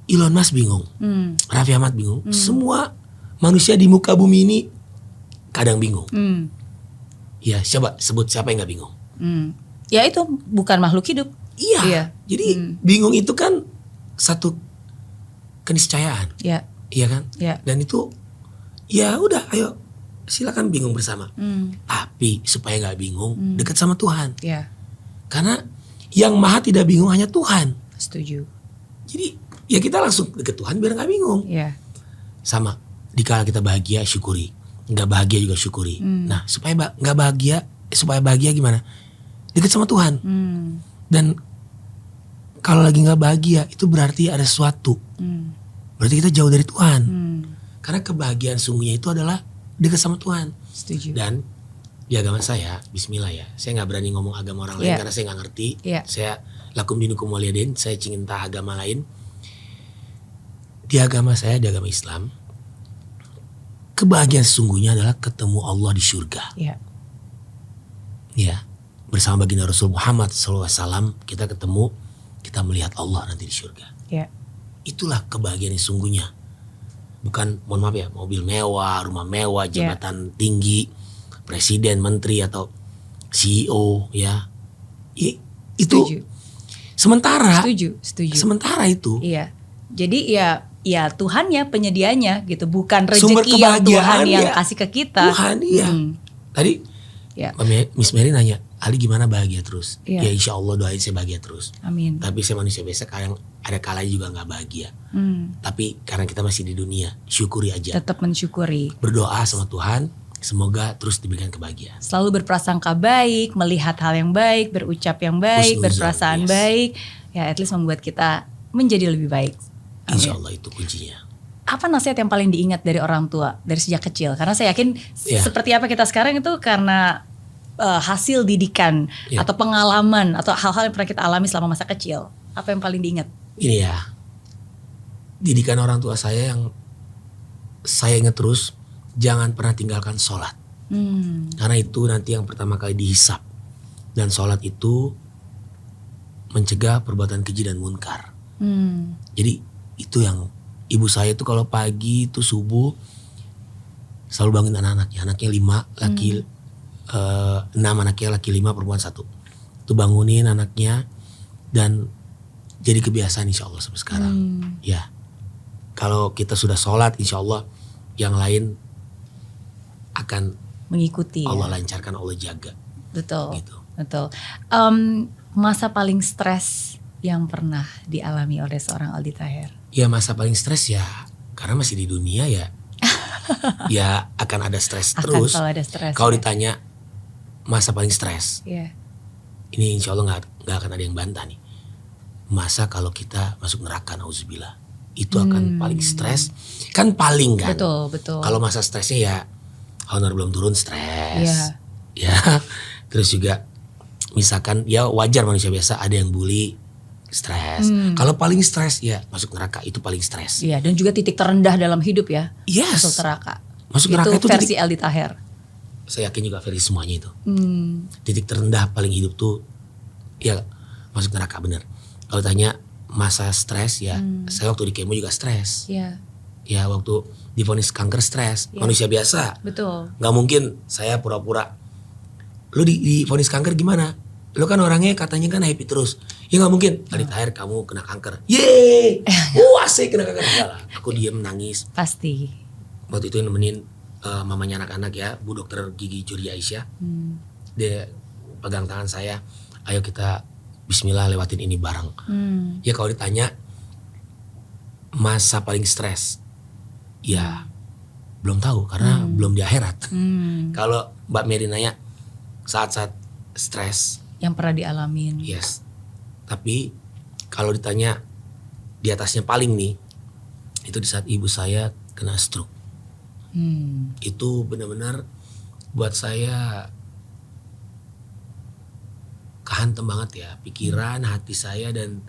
Elon Musk bingung, Raffi Ahmad bingung, semua manusia di muka bumi ini kadang bingung. Ya coba sebut siapa yang gak bingung?
Ya itu bukan makhluk hidup.
Iya. Jadi bingung itu kan satu keniscayaan.
Iya.
Iya kan?
Iya.
Dan itu ya udah, ayo silakan bingung bersama. Tapi supaya gak bingung, dekat sama Tuhan.
Iya.
Karena yang maha tidak bingung hanya Tuhan.
Setuju.
Jadi ya kita langsung deket Tuhan biar gak bingung.
Iya.
Sama, dikala kita bahagia syukuri, nggak bahagia juga syukuri. Nah supaya nggak bahagia, supaya bahagia gimana? Dekat sama Tuhan. Dan kalau lagi nggak bahagia itu berarti ada sesuatu. Berarti kita jauh dari Tuhan. Karena kebahagiaan sungguhnya itu adalah dekat sama Tuhan.
Setuju.
Dan di agama saya, Bismillah ya, saya nggak berani ngomong agama orang lain karena saya nggak ngerti. Saya lakum dinukum waliyadin, saya ingin entah agama lain. Di agama saya, di agama Islam, kebahagiaan sesungguhnya adalah ketemu Allah di surga.
Iya.
Ya, bersama baginda Rasul Muhammad SAW kita ketemu, kita melihat Allah nanti di surga.
Iya.
Itulah kebahagiaan yang sesungguhnya. Bukan, mohon maaf ya, mobil mewah, rumah mewah, jabatan tinggi, presiden, menteri atau CEO ya. Itu sementara.
Setuju.
Sementara itu.
Iya. Jadi ya Tuhan ya penyedianya gitu, bukan rezeki yang Tuhan yang kasih ke kita.
Tuhan Tadi Miss Mary nanya, Ali gimana bahagia terus? Ya insya Allah doain saya bahagia terus.
Amin.
Tapi saya manusia biasa, kadang ada kalanya juga gak bahagia. Tapi karena kita masih di dunia, syukuri aja.
Tetap mensyukuri.
Berdoa sama Tuhan, semoga terus diberikan kebahagiaan.
Selalu berprasangka baik, melihat hal yang baik, berucap yang baik, berperasaan baik. Ya at least membuat kita menjadi lebih baik.
Insya Allah itu kuncinya.
Apa nasihat yang paling diingat dari orang tua dari sejak kecil? Karena saya yakin seperti apa kita sekarang itu karena hasil didikan atau pengalaman atau hal-hal yang pernah kita alami selama masa kecil, apa yang paling diingat?
Ini ya, didikan orang tua saya yang saya ingat terus, jangan pernah tinggalkan sholat. Karena itu nanti yang pertama kali dihisap. Dan sholat itu mencegah perbuatan keji dan munkar. Jadi itu yang ibu saya itu kalau pagi itu subuh selalu bangun anak-anaknya. Anaknya 5, laki 6, anaknya laki 5, perempuan 1. Itu bangunin anaknya dan jadi kebiasaan insya Allah sampai sekarang. Ya, kalau kita sudah sholat insya Allah yang lain akan
mengikuti.
Allah lancarkan, Allah jaga.
Betul.
Gitu.
Betul. Masa paling stres yang pernah dialami oleh seorang Aldi Taher?
Ya masa paling stres ya, karena masih di dunia ya, ya akan ada stres terus.
Kalau ada stres.
Kalau ditanya masa paling stres, ini insya Allah nggak akan ada yang bantah nih. Masa kalau kita masuk neraka, nauzubillah, itu akan paling stres. Kan paling kan.
Betul.
Kalau masa stresnya ya honor belum turun stres. Ya, terus juga misalkan ya wajar manusia biasa ada yang bully, stres. Kalau paling stres ya masuk neraka, itu paling stres.
Iya, dan juga titik terendah dalam hidup ya.
Yes.
Masuk neraka.
Masuk neraka itu
versi Aldi Taher.
Saya yakin juga versi semuanya itu. Titik terendah paling hidup tuh ya masuk neraka, bener. Kalau tanya masa stres ya, saya waktu di kemo juga stres.
Iya.
Ya waktu divonis kanker stres, manusia biasa.
Betul.
Gak mungkin saya pura-pura. Lu divonis kanker gimana? Lu kan orangnya katanya kan happy terus. Ya gak mungkin. Aldi Taher kamu kena kanker. Yeay. Asik kena kanker. Enggak lah. Aku diem nangis.
Pasti.
Waktu itu nemenin mamanya anak-anak ya, Bu Dokter Gigi Juri Aisyah. Dia pegang tangan saya. Ayo kita bismillah lewatin ini bareng. Ya kalau ditanya masa paling stres. Ya belum tahu karena belum di akhirat. Kalau Mbak Mary nanya saat-saat stres
yang pernah dialamin.
Yes. Tapi kalau ditanya di atasnya paling nih, itu di saat ibu saya kena stroke. Itu benar-benar buat saya kehantem banget ya. Pikiran, hati saya dan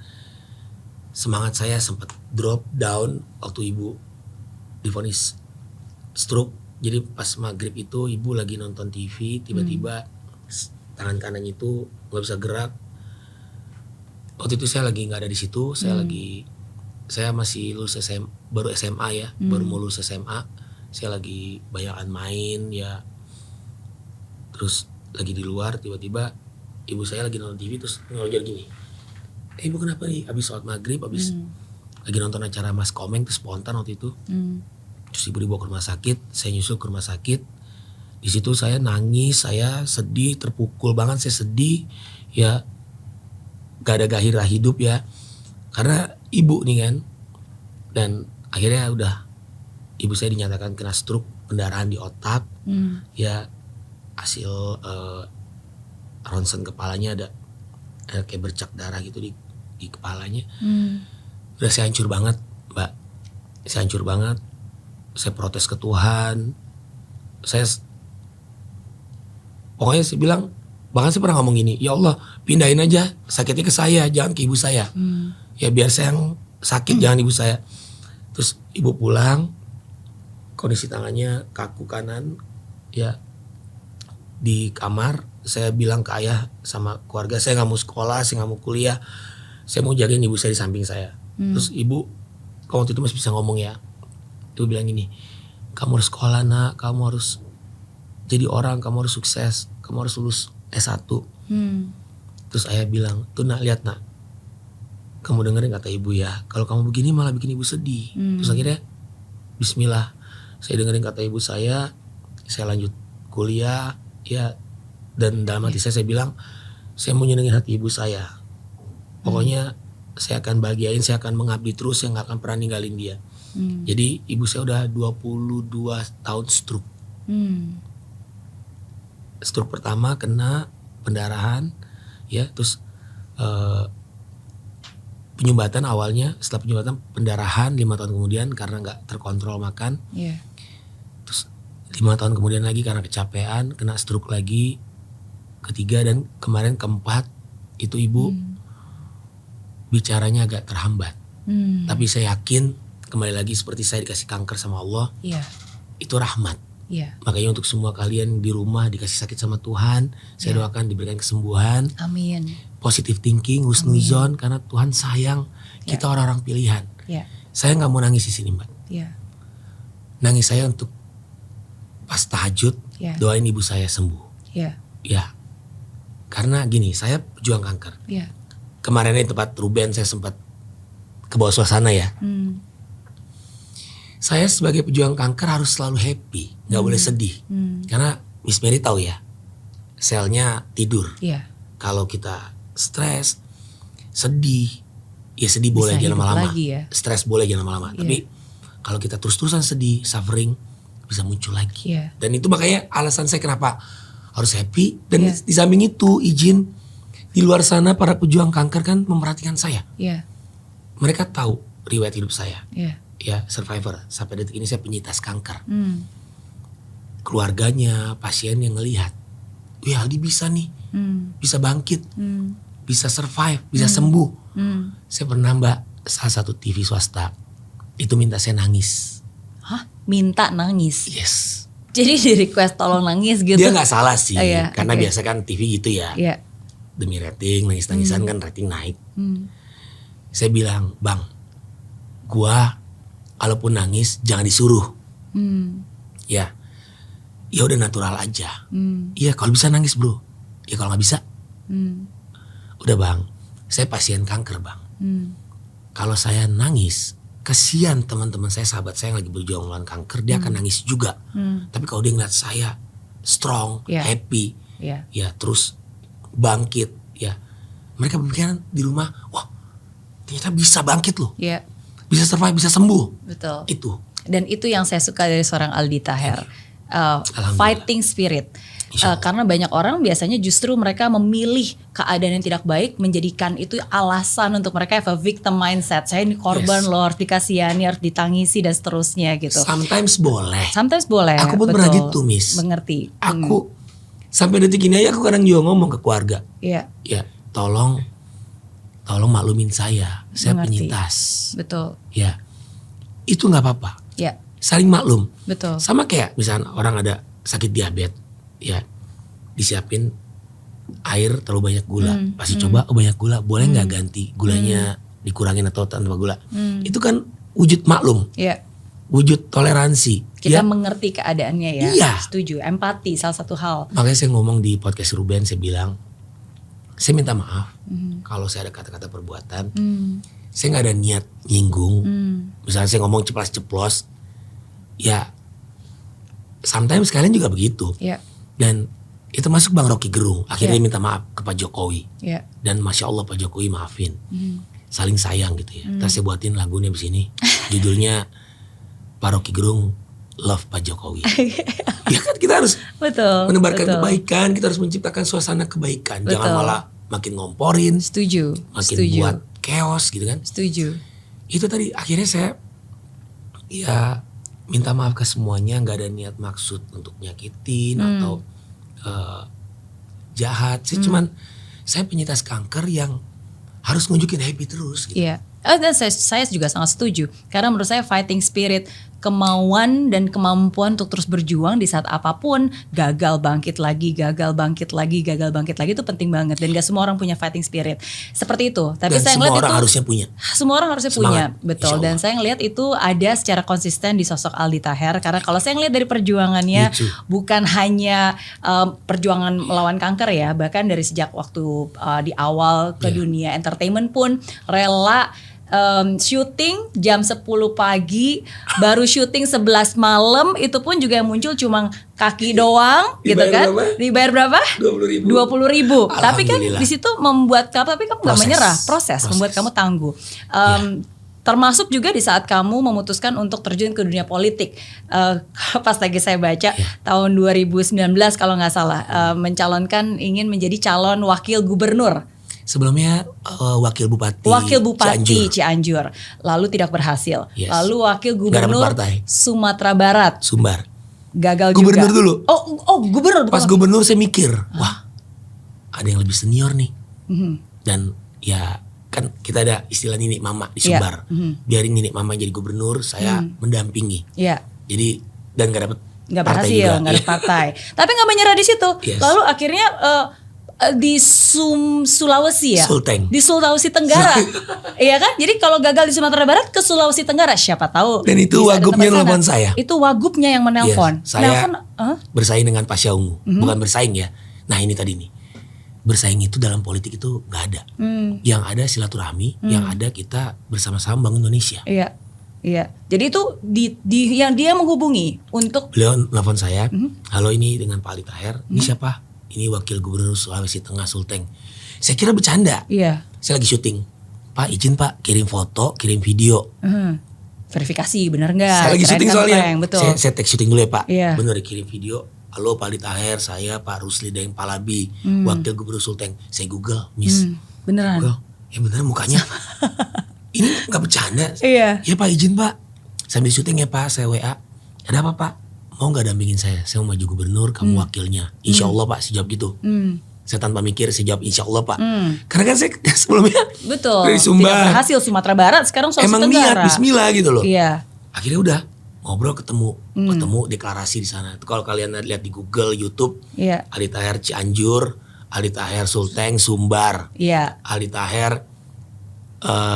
semangat saya sempat drop down waktu ibu divonis stroke. Jadi pas maghrib itu ibu lagi nonton TV, tiba-tiba tangan kanannya itu nggak bisa gerak. Waktu itu saya lagi nggak ada di situ, saya masih lulus baru SMA ya, baru mau lulus SMA. Saya lagi banyakan main ya, terus lagi di luar, tiba-tiba ibu saya lagi nonton TV terus ngelonjor gini. Ibu kenapa nih? Abis sholat maghrib, abis lagi nonton acara Mas Komeng, terus spontan waktu itu. Terus ibu dibawa ke rumah sakit, saya nyusul ke rumah sakit. Di situ saya nangis, saya sedih, terpukul banget, saya sedih, ya gak ada gairah hidup ya, karena ibu nih kan. Dan akhirnya udah, ibu saya dinyatakan kena stroke, pendarahan di otak, ya hasil ronsen kepalanya ada kayak bercak darah gitu di kepalanya. Udah saya hancur banget, Mbak, saya hancur banget. Saya protes ke Tuhan. Pokoknya saya bilang, bahkan saya pernah ngomong gini, ya Allah pindahin aja sakitnya ke saya, jangan ke ibu saya. Ya biar saya yang sakit, jangan ibu saya. Terus ibu pulang, kondisi tangannya kaku kanan, ya di kamar. Saya bilang ke ayah sama keluarga, saya gak mau sekolah, saya gak mau kuliah, saya mau jagain ibu saya di samping saya. Terus ibu, kalau waktu itu masih bisa ngomong ya, dia bilang gini, kamu harus sekolah nak, kamu harus jadi orang, kamu harus sukses, kamu harus lulus S1. Terus ayah bilang, tuh nak, lihat nak, kamu dengerin kata ibu ya, kalau kamu begini malah bikin ibu sedih. Terus akhirnya bismillah, saya dengerin kata ibu saya lanjut kuliah ya. Dan dalam hati saya bilang, saya mau nyenengin hati ibu saya, pokoknya saya akan bahagiain, saya akan mengabdi terus, saya gak akan pernah ninggalin dia. Jadi ibu saya udah 22 tahun stroke. Stroke pertama kena pendarahan ya, terus penyumbatan awalnya, setelah penyumbatan pendarahan 5 tahun kemudian karena gak terkontrol makan. Terus 5 tahun kemudian lagi karena kecapean kena stroke lagi. ketiga, dan kemarin keempat itu ibu bicaranya agak terhambat. Tapi saya yakin kembali lagi seperti saya dikasih kanker sama Allah, itu rahmat. Makanya untuk semua kalian di rumah dikasih sakit sama Tuhan, saya doakan diberikan kesembuhan.
Amin.
Positive thinking, husnuzon, karena Tuhan sayang kita orang-orang pilihan. Saya nggak mau nangis di sini, Mbak. Nangis saya untuk pas tahajud doain ibu saya sembuh. Ya, karena gini, saya pejuang kanker. Kemarin di tempat Ruben saya sempat ke bawah suasana ya. Saya sebagai pejuang kanker harus selalu happy, nggak boleh sedih. Karena Miss Mary tahu ya, selnya tidur. Kalau kita stres, sedih, ya sedih boleh jangan lama-lama. Stres boleh jangan lama-lama. Tapi kalau kita terus-terusan sedih, suffering, bisa muncul lagi. Dan itu makanya alasan saya kenapa harus happy. Dan di samping itu izin di luar sana para pejuang kanker kan memperhatikan saya. Mereka tahu riwayat hidup saya. Ya, survivor. Sampai detik ini saya penyintas kanker. Keluarganya, pasien yang ngelihat, wih Aldi bisa nih, bisa bangkit, bisa survive, bisa sembuh. Saya pernah Mbak, salah satu TV swasta, itu minta saya nangis.
Hah? Minta nangis?
Yes.
Jadi di request tolong nangis gitu?
Dia gak salah sih, karena biasa kan TV gitu ya. Demi rating, nangis-nangisan kan rating naik. Saya bilang, Bang, gua kalaupun nangis jangan disuruh. Ya udah natural aja. Iya kalau bisa nangis bro. Ya kalau nggak bisa, udah Bang, saya pasien kanker Bang. Kalau saya nangis, kasihan teman-teman saya, sahabat saya yang lagi berjuang melawan kanker, dia akan nangis juga. Tapi kalau dia ngeliat saya strong, happy, ya terus bangkit, ya mereka berpikiran di rumah, wah ternyata bisa bangkit loh. Bisa survive, bisa sembuh.
Betul.
Itu.
Dan itu yang saya suka dari seorang Aldi Taher. Fighting spirit. Karena banyak orang biasanya justru mereka memilih keadaan yang tidak baik, menjadikan itu alasan untuk mereka have a victim mindset. Saya ini korban loh, harus dikasihani, harus ditangisi dan seterusnya gitu.
Sometimes boleh.
Sometimes boleh.
Aku pun pernah gitu, Miss.
Mengerti.
Aku sampai detik ini aja aku kadang juga ngomong ke keluarga. Ya, tolong maklumin saya penyintas.
Betul.
Ya, itu nggak apa-apa. Saling maklum.
Betul.
Sama kayak misalnya orang ada sakit diabetes, ya disiapin air terlalu banyak gula, pasti coba banyak gula, boleh nggak ganti gulanya dikurangin atau tanpa gula. Itu kan wujud maklum, wujud toleransi.
Kita mengerti keadaannya ya. Setuju. Empati salah satu hal.
Makanya saya ngomong di podcast Ruben, saya bilang, saya minta maaf kalau saya ada kata-kata perbuatan, saya nggak ada niat nyinggung. Misalnya saya ngomong ceplas-ceplos, ya sometimes kalian juga begitu. Dan itu masuk Bang Rocky Gerung, akhirnya minta maaf ke Pak Jokowi. Dan Masya Allah Pak Jokowi maafin. Saling sayang gitu ya. Terus saya buatin lagunya di sini, judulnya Pak Rocky Gerung Love Pak Jokowi. Ya kan kita harus menebarkan kebaikan, kita harus menciptakan suasana kebaikan. Jangan malah makin ngomporin.
Setuju.
Makin buat chaos gitu kan.
Setuju.
Itu tadi akhirnya saya minta maaf ke semuanya, nggak ada niat maksud untuk nyakitin atau jahat. Saya penyintas kanker yang harus nunjukin happy terus gitu.
Dan saya juga sangat setuju, karena menurut saya fighting spirit, kemauan dan kemampuan untuk terus berjuang di saat apapun, gagal bangkit lagi itu penting banget. Dan gak semua orang punya fighting spirit seperti itu. Tapi
dan
saya
semua
ngeliat
orang
itu
harusnya punya.
Semua orang harusnya punya, betul. Dan saya ngelihat itu ada secara konsisten di sosok Aldi Taher. Karena kalau saya ngelihat dari perjuangannya, bukan hanya perjuangan melawan kanker ya, bahkan dari sejak waktu di awal ke dunia entertainment pun rela syuting jam 10 pagi, baru syuting 11 malam, itu pun juga yang muncul cuma kaki doang gitu kan. Dibayar berapa? 20.000. Tapi kan di situ membuat kamu, tapi kamu gak menyerah, proses membuat kamu tangguh. Termasuk juga di saat kamu memutuskan untuk terjun ke dunia politik. Pas lagi saya baca tahun 2019 kalau gak salah, mencalonkan ingin menjadi calon wakil gubernur.
Sebelumnya wakil bupati
Cianjur, lalu tidak berhasil. Lalu wakil gubernur Sumatera Barat,
Sumbar,
gagal
gubernur
juga.
Dulu.
Oh gubernur.
Pas gubernur saya mikir, wah ada yang lebih senior nih.
Mhm.
Dan ya kan kita ada istilah Ninik Mama di Sumbar. Biarin Ninik Mama jadi gubernur, saya mendampingi.
Iya.
Jadi dan gak dapet
Nggak
partai
berhasil,
juga.
nggak ada partai. Tapi nggak menyerah di situ.
Yes.
Lalu akhirnya di Sulawesi ya,
Sulteng.
di Sulawesi Tenggara, iya kan? Jadi kalau gagal di Sumatera Barat ke Sulawesi Tenggara, siapa tahu.
Dan itu
bisa ada
wagubnya
tempat sana.
nelfon saya.
Itu wagubnya yang menelpon.
Yes, saya
Nelpon,
bersaing dengan Pasha Ungu. Bukan bersaing ya. Nah ini tadi nih. Bersaing itu dalam politik itu gak ada. Yang ada silaturahmi, yang ada kita bersama-sama bangun Indonesia.
Iya, iya. Jadi itu yang dia menghubungi untuk
Beliau nelfon saya, halo ini dengan Pak Aldi Taher, ini siapa? Ini Wakil Gubernur Sulawesi Tengah Sulteng. Saya kira bercanda.
iya,
Saya lagi syuting. Pak izin Pak, kirim foto, kirim video.
verifikasi benar nggak?
Saya lagi
Kirain
syuting
kan
soalnya.
prank, betul.
Saya tag syuting dulu ya Pak.
Iya.
Bener kirim video. Halo Pak Aldi Taher, saya Pak Rusli Daeng Palabi, Wakil Gubernur Sulteng. Saya Google, Miss.
Beneran.
Google. Ya beneran mukanya. Ini nggak bercanda.
Iya.
Ya Pak izin Pak. Sambil syuting ya Pak, saya WA. Ada apa Pak? Mau nggak dampingin saya? Saya mau maju gubernur, kamu wakilnya. Insya Allah Pak, saya jawab gitu. Saya tanpa mikir, saya jawab insya Allah Pak. Karena kan saya sebelumnya
Betul.
dari
Tidak
Sumbar.
berhasil Sumatera Barat, sekarang Sulawesi
Emang
Tenggara.
niat, Bismillah gitu loh.
Iya.
Akhirnya udah ngobrol ketemu deklarasi di sana. Itu kalau kalian lihat di Google, YouTube,
Iya.
Aldi Taher Cianjur, Aldi Taher Sulteng, Sumbar,
Iya.
Aldi Taher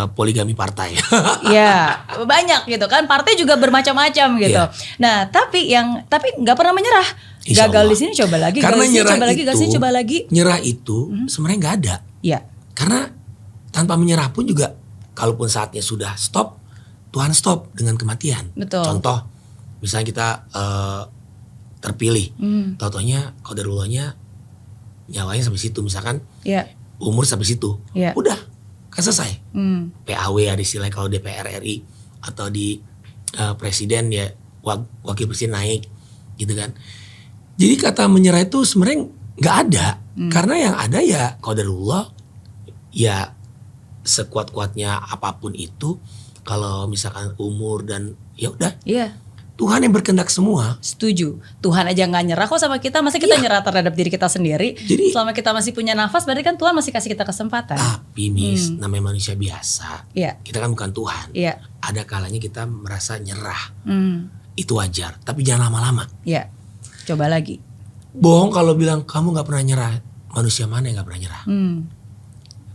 poligami partai.
Iya, banyak gitu kan. Partai juga bermacam-macam gitu.
Iya.
Nah, tapi nggak pernah menyerah.
Insya
Gagal
Allah.
di sini coba lagi,
Karena
gagal di sini
nyerah
coba lagi,
itu,
gagal di sini coba lagi.
Nyerah itu sebenarnya nggak ada.
Iya.
Karena tanpa menyerah pun juga, kalaupun saatnya sudah stop, Tuhan stop dengan kematian.
Betul.
Contoh, misalnya kita terpilih, tau-taunya qadarullahnya nyawanya sampai situ, misalkan
Iya.
umur sampai situ,
Iya.
udah kan selesai.
Hmm.
PAW ada istilah kalau DPR RI atau di presiden ya wakil presiden naik gitu kan. Jadi kata menyerah itu sebenarnya nggak ada, karena yang ada ya qadarullah, ya sekuat-kuatnya apapun itu, kalau misalkan umur dan ya udah
Iya.
Tuhan yang berkehendak semua.
Setuju. Tuhan aja nggak nyerah kok sama kita, masa kita nyerah terhadap diri kita sendiri?
Jadi-
selama kita masih punya nafas, berarti kan Tuhan masih kasih kita kesempatan.
Tapi Miss, namanya manusia biasa.
Iya.
Kita kan bukan Tuhan.
Iya.
Ada kalanya kita merasa nyerah.
Hmm.
Itu wajar, tapi jangan lama-lama.
Iya. Coba lagi.
Bohong kalau bilang kamu nggak pernah nyerah. Manusia mana yang nggak pernah nyerah?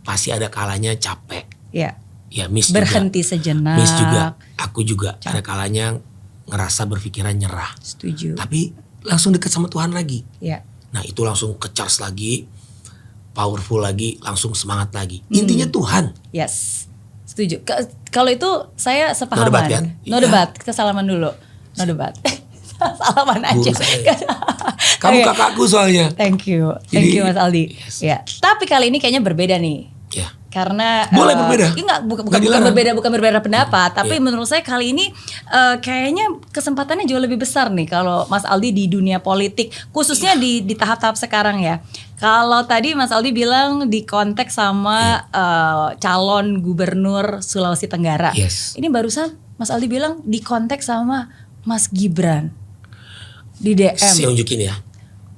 Pasti ada kalanya capek.
Iya.
Ya Miss
Berhenti
juga.
sejenak.
Miss juga. Aku juga ada kalanya ngerasa berpikiran nyerah.
Setuju.
Tapi langsung deket sama Tuhan lagi.
Iya.
Nah itu langsung ke-charge lagi, powerful lagi, langsung semangat lagi. Intinya Tuhan.
Yes, setuju. Kalau itu saya sepahaman.
No debat kan?
No
Iya.
debat, kita salaman dulu. No debat. Salaman
Guru
aja.
saya. Kamu
Oke.
kakakku soalnya.
Thank you
Jadi,
Mas Aldi.
yes.
Ya, tapi kali ini kayaknya berbeda nih.
Ya.
Karena
Boleh berbeda.
Enggak, bukan
Nggak dilarang.
bukan berbeda pendapat, tapi
Iya.
menurut saya kali ini kayaknya kesempatannya jauh lebih besar nih kalau Mas Aldi di dunia politik, khususnya
Iya.
di tahap-tahap sekarang ya. Kalau tadi Mas Aldi bilang di konteks sama calon gubernur Sulawesi Tenggara.
Yes.
Ini barusan Mas Aldi bilang di konteks sama Mas Gibran di DM.
Saya unjukin ya.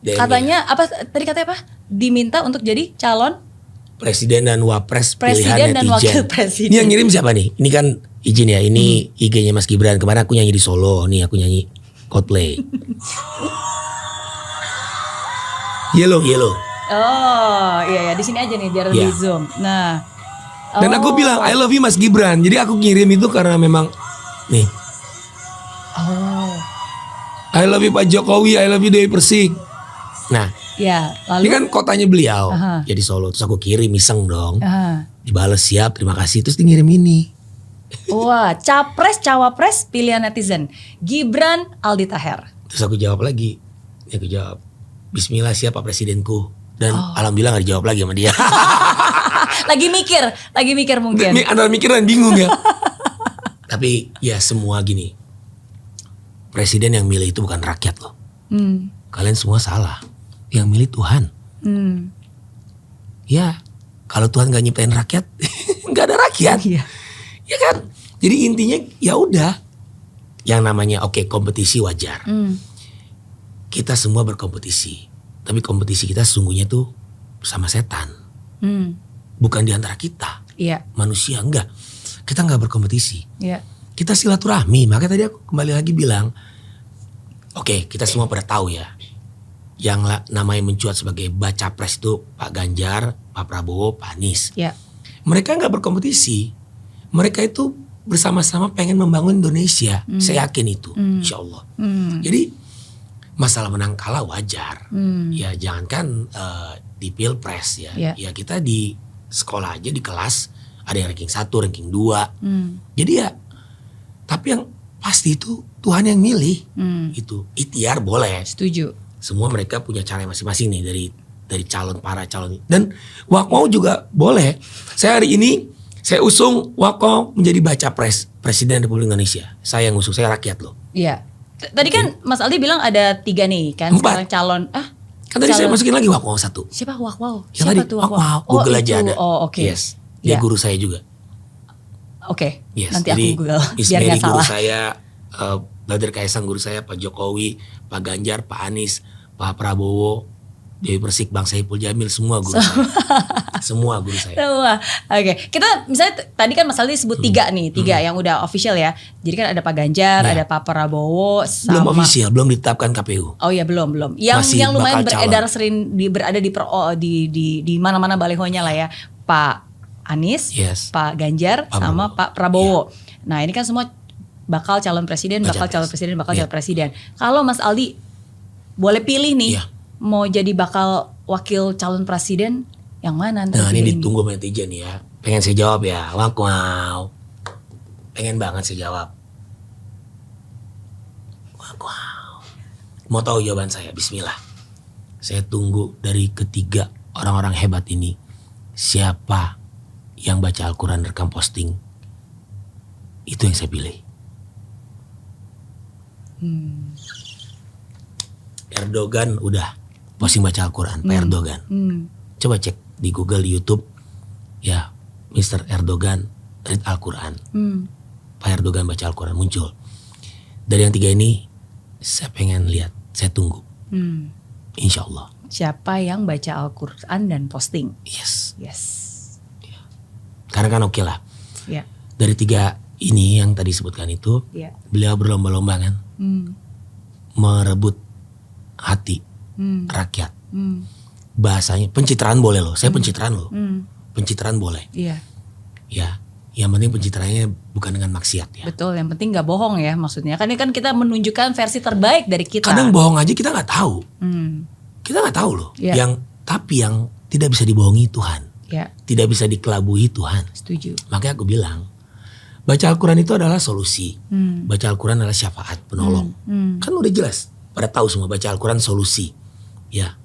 DM-nya.
Katanya apa tadi katanya apa? Diminta untuk jadi calon
Presiden dan Wapres
Presiden
pilihan
dan
netizen.
Wakil Presiden.
Ini yang ngirim siapa nih? Ini kan izin ya, ini IG-nya Mas Gibran. Kemarin aku nyanyi di Solo, nih aku nyanyi Coldplay. Yellow.
Oh iya ya, di sini aja nih biar
Iya.
di zoom. Nah,
Dan aku bilang I love you Mas Gibran. Jadi aku ngirim itu karena memang nih. I love you Pak Jokowi, I love you Dewi Persik. Nah,
ya
ini
lalu.
kan kotanya beliau.
Aha.
Jadi Solo. Terus aku kirim iseng dong.
Aha.
Dibales siap, terima kasih. Terus dia ngirim ini.
Wah, capres cawapres pilihan netizen Gibran Aldi Taher.
Terus aku jawab lagi. Aku jawab, Bismillah siapa presidenku. Dan alhamdulillah gak dijawab lagi sama dia.
lagi mikir mungkin.
Antara mikir dan bingung ya. Tapi ya semua gini. Presiden yang milih itu bukan rakyat loh. Kalian semua salah. Yang milih Tuhan. Ya, kalau Tuhan gak nyiptain rakyat, gak ada rakyat.
Iya.
Ya kan? Jadi intinya ya udah. Yang namanya oke, kompetisi wajar. Kita semua berkompetisi. Tapi kompetisi kita sesungguhnya tuh sama setan.
Hmm.
Bukan di antara kita.
Iya.
Manusia enggak. Kita enggak berkompetisi.
Iya.
Kita silaturahmi. Makanya tadi aku kembali lagi bilang, oke, kita semua pada tahu ya. Yang namanya mencuat sebagai baca pres itu Pak Ganjar, Pak Prabowo, Pak Anies.
Iya.
Mereka enggak berkompetisi. Mereka itu bersama-sama pengen membangun Indonesia. Saya yakin itu, insya Allah. Jadi masalah menang kalah wajar. Ya jangankan di pilpres ya.
Yeah.
Ya kita di sekolah aja di kelas ada yang ranking 1, ranking 2. Jadi ya, tapi yang pasti itu Tuhan yang milih. Itu ikhtiar boleh.
Setuju.
Semua mereka punya cara masing-masing nih dari para calon. Dan Wakmo juga boleh. Saya hari ini saya usung Wakmo menjadi baca Presiden Republik Indonesia. Saya yang usung, saya rakyat loh.
Iya. Tadi kan Mas Aldi bilang ada 3 nih kan
4.
sekarang calon.
Kan tadi saya masukin lagi Wakmo 1.
Siapa Wakwaw?
Yang
Siapa
tadi
tuh
Wakmo, Google aja
itu.
ada.
Oh oke.
Yes, dia
Ya.
guru saya juga.
Oke.
Yes.
Nanti
Jadi,
aku Google
Miss
biar
Mary
nggak
guru
salah.
saya, Brother Kaisang guru saya, Pak Jokowi, Pak Ganjar, Pak Anies, Pak Prabowo, Dewi Persik, Bang Saiful Jamil, semua guru saya. Semua guru saya.
Semua. Oke. Kita misalnya tadi kan Mas Aldi sebut 3 nih, 3 yang udah official ya. Jadi kan ada Pak Ganjar,
Ya.
ada Pak Prabowo, sama
Belum official, belum ditetapkan KPU.
Oh ya belum. Yang
Masih
lumayan
bakal
beredar sering berada di mana-mana balihonya lah ya. Pak Anies,
Yes.
Pak Ganjar,
Pak
sama
Prabowo.
Pak Prabowo. Nah ini kan semua bakal calon presiden, bakal calon presiden, bakal
Iya.
calon presiden. Kalau Mas Aldi boleh pilih nih,
Iya.
mau jadi bakal wakil calon presiden yang mana?
Nah ini ditunggu sama netizen ya. Pengen saya jawab ya. Wow. Pengen banget saya jawab. Wow. Mau tahu jawaban saya? Bismillah. Saya tunggu dari ketiga orang-orang hebat ini. Siapa yang baca Al-Quran rekam posting. Itu yang saya pilih. Erdogan udah posting baca Al-Quran. Pak Erdogan. Coba cek di Google, di YouTube. Ya, Mr. Erdogan read Al-Quran. Pak Erdogan baca Al-Quran muncul. Dari yang 3 ini, saya pengen lihat. Saya tunggu. Insya Allah.
Siapa yang baca Al-Quran dan posting?
Yes. Karena kan oke lah.
Ya.
Dari 3 ini yang tadi sebutkan itu,
Ya.
beliau berlomba-lomba kan. Merebut hati rakyat. Bahasanya pencitraan boleh loh. Saya pencitraan loh. Pencitraan boleh.
Iya.
Ya, yang penting pencitraannya bukan dengan maksiat ya.
Betul, yang penting nggak bohong ya maksudnya. Kan ini kan kita menunjukkan versi terbaik dari kita.
Kadang bohong aja kita nggak tahu. Kita nggak tahu loh.
Iya.
Tapi yang tidak bisa dibohongi Tuhan,
Ya,
tidak bisa dikelabui Tuhan.
setuju.
Makanya aku bilang, baca Al-Quran itu adalah solusi. Baca Al-Quran adalah syafaat, penolong. Kan udah jelas, pada tahu semua baca Al-Quran solusi. Ya,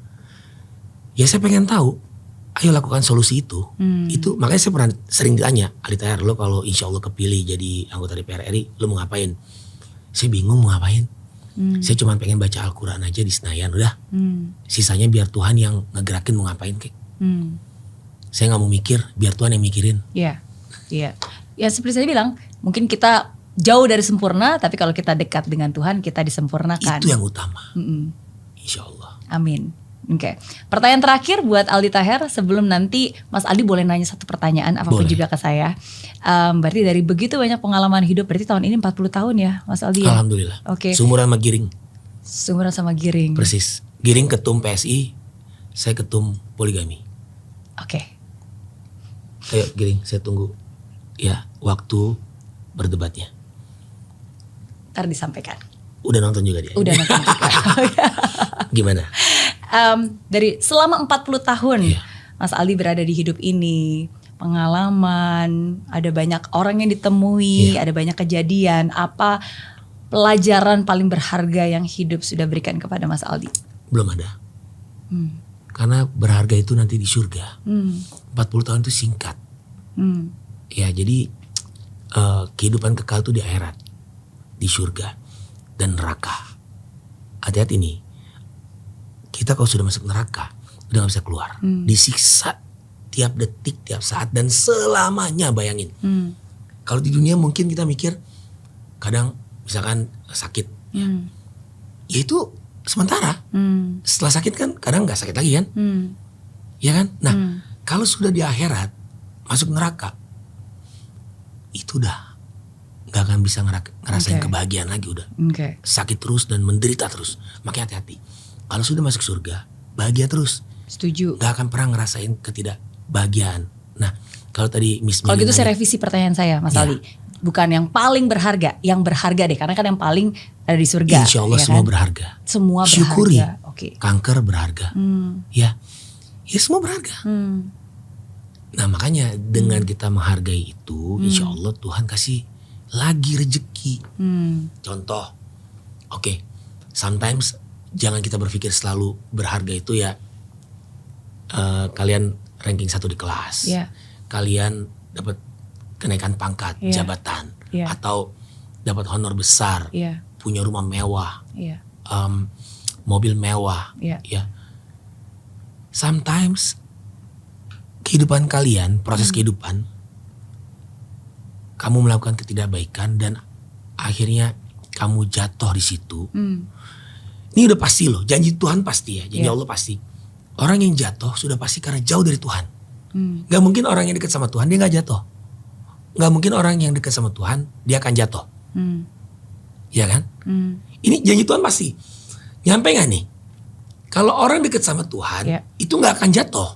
saya pengen tahu. Ayo lakukan solusi itu. Itu makanya saya pernah sering ditanya, Ali Tahir, lo kalau insya Allah kepilih jadi anggota DPR RI, lo mau ngapain? Saya bingung mau ngapain. Saya cuma pengen baca Al-Quran aja di Senayan, udah. Sisanya biar Tuhan yang ngegerakin mau ngapain kek. Saya nggak mau mikir, biar Tuhan yang mikirin.
Iya. Ya seperti saya bilang, mungkin kita jauh dari sempurna, tapi kalau kita dekat dengan Tuhan, kita disempurnakan.
Itu yang utama. Insya Allah.
Amin. Oke. Pertanyaan terakhir buat Aldi Tahir sebelum nanti Mas Aldi boleh nanya satu pertanyaan apapun
Boleh.
juga ke saya. Berarti dari begitu banyak pengalaman hidup, berarti tahun ini 40 tahun ya Mas Aldi ya?
Alhamdulillah.
Oke.
Seumuran sama Giring.
Seumuran sama Giring.
Persis. Giring ketum PSI, saya ketum poligami.
Oke.
Ayo Giring, saya tunggu ya waktu berdebatnya.
Ntar disampaikan.
Udah nonton juga dia.
Udah nonton juga.
Gimana?
Dari selama 40 tahun
Iya.
Mas Aldi berada di hidup ini, pengalaman, ada banyak orang yang ditemui,
Iya.
ada banyak kejadian. Apa pelajaran paling berharga yang hidup sudah berikan kepada Mas Aldi?
Belum ada. Karena berharga itu nanti di surga. 40 tahun itu singkat. Ya jadi kehidupan kekal itu di akhirat, di surga dan neraka. Hati-hati nih. Kita kalau sudah masuk neraka udah gak bisa keluar. Disiksa tiap detik, tiap saat dan selamanya, bayangin. Kalau di dunia mungkin kita mikir kadang misalkan sakit, ya itu sementara. Setelah sakit kan kadang gak sakit lagi kan. Ya kan? Nah, kalau sudah di akhirat masuk neraka, itu udah nggak akan bisa ngerasain kebahagiaan lagi, udah sakit terus dan menderita terus. Makanya hati-hati. Kalau sudah masuk surga, bahagia terus.
Setuju.
Nggak akan pernah ngerasain ketidakbahagiaan. Nah, kalau tadi Miss
Kalau
Meli
gitu saya revisi pertanyaan saya, Mas Aldi. Bukan yang paling berharga, yang berharga deh. Karena kan yang paling ada di surga.
Insya Allah semua berharga.
Semua berharga.
Syukuri. Kanker berharga. Ya semua berharga. Nah makanya dengan kita menghargai itu, insya Allah Tuhan kasih lagi rezeki. Contoh, sometimes jangan kita berpikir selalu berharga itu ya kalian ranking 1 di kelas, kalian dapat kenaikan pangkat, jabatan, atau dapat honor besar, punya rumah mewah, mobil mewah, ya. Sometimes kehidupan kalian, proses kehidupan, kamu melakukan ketidakbaikan dan akhirnya kamu jatuh di situ. Ini udah pasti loh, janji Tuhan pasti ya, janji Allah pasti. Orang yang jatuh sudah pasti karena jauh dari Tuhan. Gak mungkin orang yang dekat sama Tuhan dia gak jatuh. Gak mungkin orang yang dekat sama Tuhan dia akan jatuh. Ya kan? Ini janji Tuhan pasti. Nyampe gak nih? Kalau orang dekat sama Tuhan itu gak akan jatuh.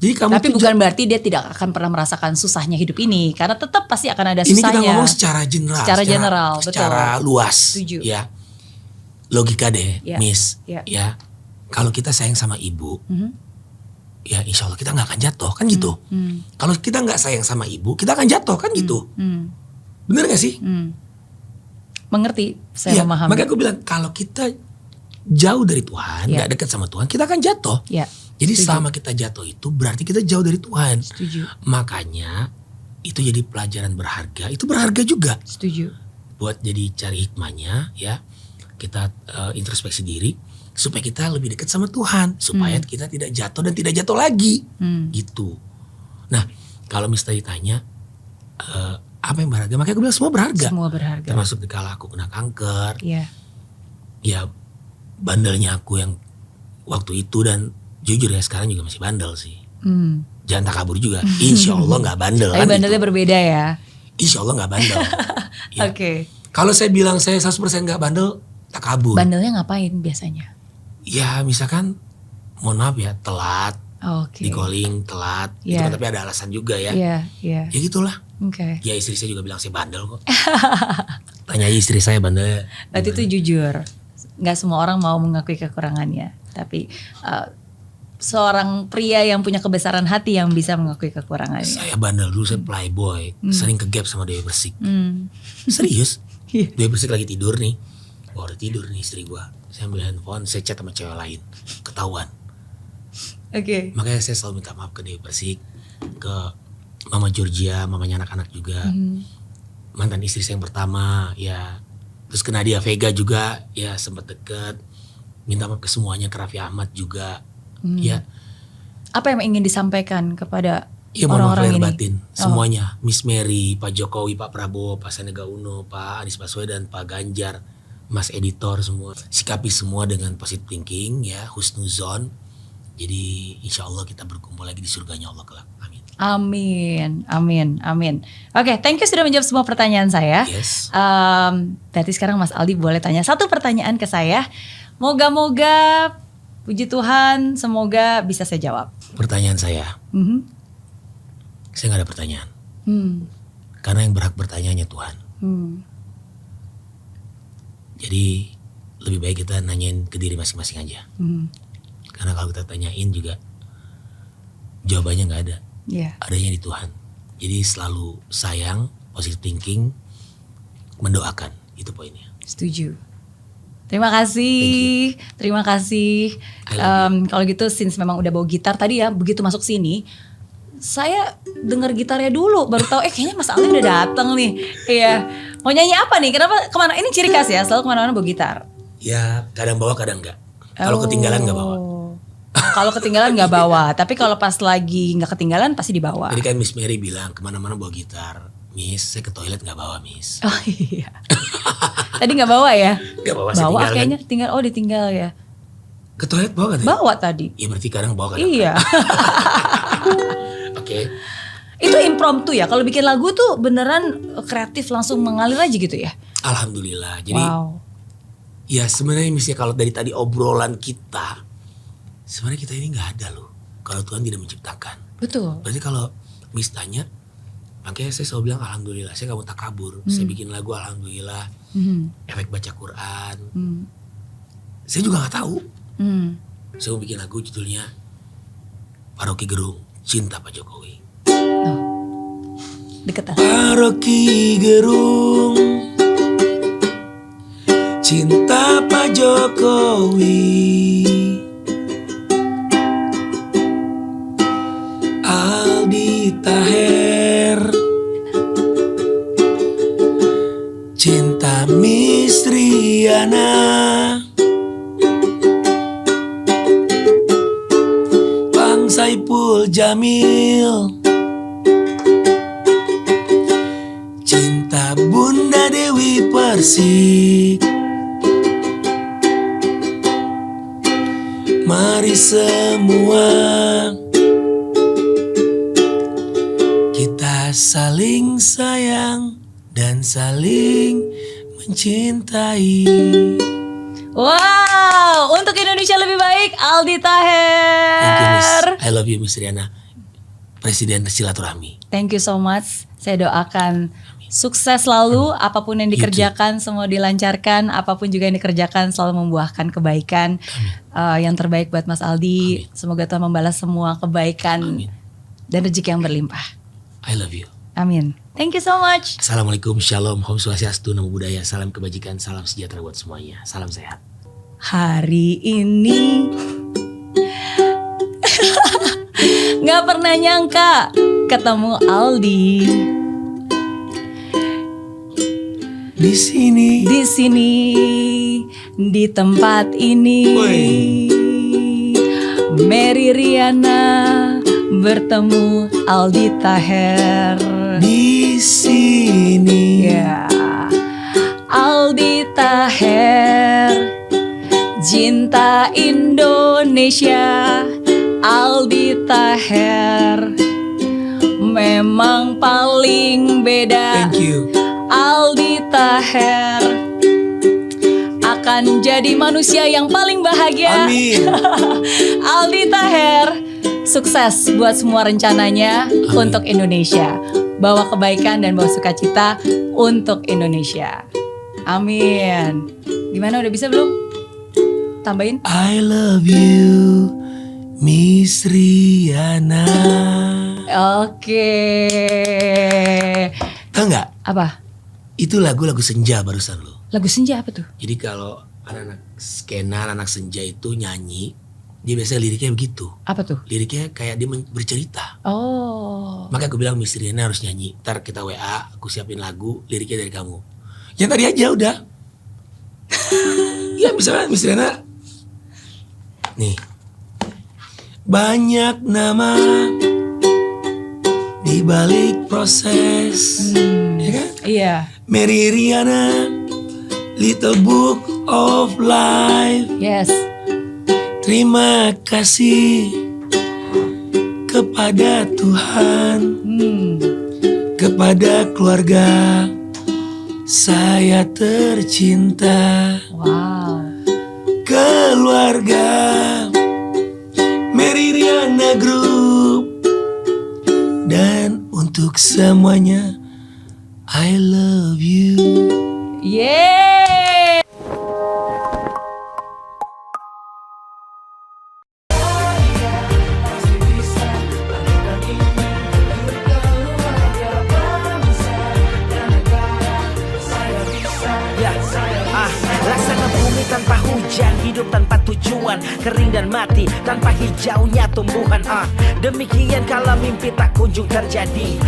Jadi kamu
tapi bukan berarti dia tidak akan pernah merasakan susahnya hidup ini, karena tetap pasti akan ada susahnya. Ini kita ngomong secara general,
secara luas. Setuju. Ya, logika deh, Miss. Ya, kalau kita sayang sama ibu, ya insya Allah kita nggak akan jatuh, kan gitu. Kalau kita nggak sayang sama ibu, kita akan jatuh, kan gitu. Bener nggak sih?
Mengerti, saya memahami.
Makanya aku bilang kalau kita jauh dari Tuhan, nggak dekat sama Tuhan, kita akan jatuh. Jadi selama kita jatuh itu berarti kita jauh dari Tuhan.
Setuju.
Makanya itu jadi pelajaran berharga. Itu berharga juga.
Setuju.
Buat jadi cari hikmahnya ya. Kita introspeksi diri supaya kita lebih dekat sama Tuhan. Supaya kita tidak jatuh dan tidak jatuh lagi. Gitu. Nah kalau misalnya ditanya apa yang berharga? Makanya aku bilang semua berharga.
Semua berharga.
Termasuk dikala aku kena kanker.
Ya
bandelnya aku yang waktu itu dan jujur ya sekarang juga masih bandel sih. Jangan tak kabur juga. Insya Allah gak bandel.
Tapi
kan
bandelnya
gitu.
Berbeda ya.
Insya Allah gak bandel. Ya.
Oke.
Kalau saya bilang saya 100% gak bandel, tak kabur.
Bandelnya ngapain biasanya?
Ya misalkan, mohon maaf ya, telat.
Di
calling, telat. Itu kan tapi ada alasan juga ya. Ya gitulah. Ya istri saya juga bilang saya bandel kok. Tanya istri saya bandel.
Berarti itu jujur. Gak semua orang mau mengakui kekurangannya. Tapi seorang pria yang punya kebesaran hati yang bisa mengakui kekurangannya. Saya
bandel dulu, saya playboy, sering kegap sama Dewi Persik. Serius? Dewi Persik lagi tidur nih, udah tidur nih istri gua. Saya ambil handphone, saya chat sama cewek lain, ketahuan. Makanya saya selalu minta maaf ke Dewi Persik, ke Mama Georgia, mamanya anak-anak juga, mantan istri saya yang pertama, ya. Terus ke Nadia Vega juga, ya sempat deket. Minta maaf ke semuanya, ke Raffi Ahmad juga. Ya.
Apa yang ingin disampaikan kepada
orang-orang ini? Batin, semuanya. Miss Mary, Pak Jokowi, Pak Prabowo, Pak Sandiaga Uno, Pak Anies Baswedan, Pak Ganjar, Mas Editor semua. Sikapi semua dengan positive thinking ya, husnuzon. Jadi insya Allah kita berkumpul lagi di surganya Allah kelak. Amin.
Amin. Oke, thank you sudah menjawab semua pertanyaan saya.
Yes.
Berarti sekarang Mas Aldi boleh tanya satu pertanyaan ke saya. Moga-moga puji Tuhan, semoga bisa saya jawab.
Pertanyaan saya, saya gak ada pertanyaan. Karena yang berhak bertanyanya Tuhan. Jadi lebih baik kita nanyain ke diri masing-masing aja. Karena kalau kita tanyain juga jawabannya gak ada. Adanya di Tuhan. Jadi selalu sayang, positive thinking, mendoakan. Itu poinnya.
Setuju. Terima kasih. Kalau gitu since memang udah bawa gitar tadi ya, begitu masuk sini saya denger gitarnya dulu baru tahu kayaknya Mas Aldi udah dateng nih. Iya. Mau nyanyi apa nih? Kenapa kemana? Ini ciri khas ya, selalu kemana-mana bawa gitar.
Ya kadang bawa kadang enggak. Kalau ketinggalan enggak bawa.
Kalau ketinggalan nggak bawa, tapi kalau pas lagi nggak ketinggalan pasti dibawa.
Jadi kan Miss Mary bilang kemana-mana bawa gitar. Miss, saya ke toilet nggak bawa Miss.
Oh iya. Tadi nggak bawa ya?
Nggak bawa.
Bawa kayaknya ditinggal. Oh ditinggal ya.
Ke toilet bawa kan?
Bawa tadi.
Ya berarti kadang bawa kadang.
Iya.
Oke.
Itu impromptu ya. Kalau bikin lagu tuh beneran kreatif langsung mengalir aja gitu ya.
Alhamdulillah. Jadi
Wow.
ya sebenarnya misalnya kalau dari tadi obrolan kita, sebenarnya kita ini nggak ada loh kalau Tuhan tidak menciptakan.
Betul.
Berarti kalau Miss tanya, makanya saya selalu bilang alhamdulillah. Saya nggak mau takabur. Saya bikin lagu alhamdulillah. Efek baca Quran. Saya juga nggak tahu. Saya mau bikin lagu judulnya Paroki Gerung Cinta Pak Jokowi.
Deketan.
Paroki Gerung Cinta Pak Jokowi, Aldi Taher, cinta Miss Riana, Bang Saipul Jamil, cinta Bunda Dewi Persik. Mari semua kita saling sayang dan saling mencintai.
Wow, untuk Indonesia lebih baik, Aldi Taher.
Thank you Miss, I love you Miss Riana, Presiden Silaturahmi.
Thank you so much. Saya doakan sukses selalu, apapun yang dikerjakan semua dilancarkan, apapun juga yang dikerjakan selalu membuahkan kebaikan. Yang terbaik buat Mas Aldi. Semoga Tuhan membalas semua kebaikan dan rezeki yang berlimpah.
I love you.
Amin. Thank you so much.
Assalamualaikum, shalom, om swastiastu, namo buddhaya, salam kebajikan, salam sejahtera buat semuanya, salam sehat.
Hari ini nggak pernah nyangka ketemu Aldi
di sini,
di tempat ini. Mary Riana bertemu Aldi Taher
di sini.
ya. Aldi Taher, cinta Indonesia. Aldi Taher memang paling beda.
Thank you.
Aldi Taher akan jadi manusia yang paling bahagia.
Amin.
Aldi Taher, sukses buat semua rencananya.
Amin.
Untuk Indonesia. Bawa kebaikan dan bawa sukacita untuk Indonesia. Amin. Gimana, udah bisa belum? Tambahin.
I love you, Miss Riana.
Oke.
Tahu nggak?
Apa?
Itu lagu senja barusan lo.
Lagu senja apa tuh?
Jadi kalau anak-anak skena, anak senja itu nyanyi, dia biasanya liriknya begitu.
Apa tuh?
Liriknya kayak dia bercerita.
Oh.
Maka aku bilang Miss Riana harus nyanyi. Ntar kita WA, aku siapin lagu, liriknya dari kamu. Yang tadi aja udah. Ya misalnya Miss Riana. Nih. Banyak nama di balik proses. Ya kan?
Iya.
Mary Riana, Little Book of Life.
Yes.
Terima kasih kepada Tuhan, kepada keluarga saya tercinta.
Wow.
Keluarga Mary Riana Group, dan untuk semuanya I love you.
Yeay.
Laksana bumi tanpa hujan, hidup tanpa tujuan, kering dan mati tanpa hijaunya tumbuhan. Demikian kala mimpi tak kunjung terjadi.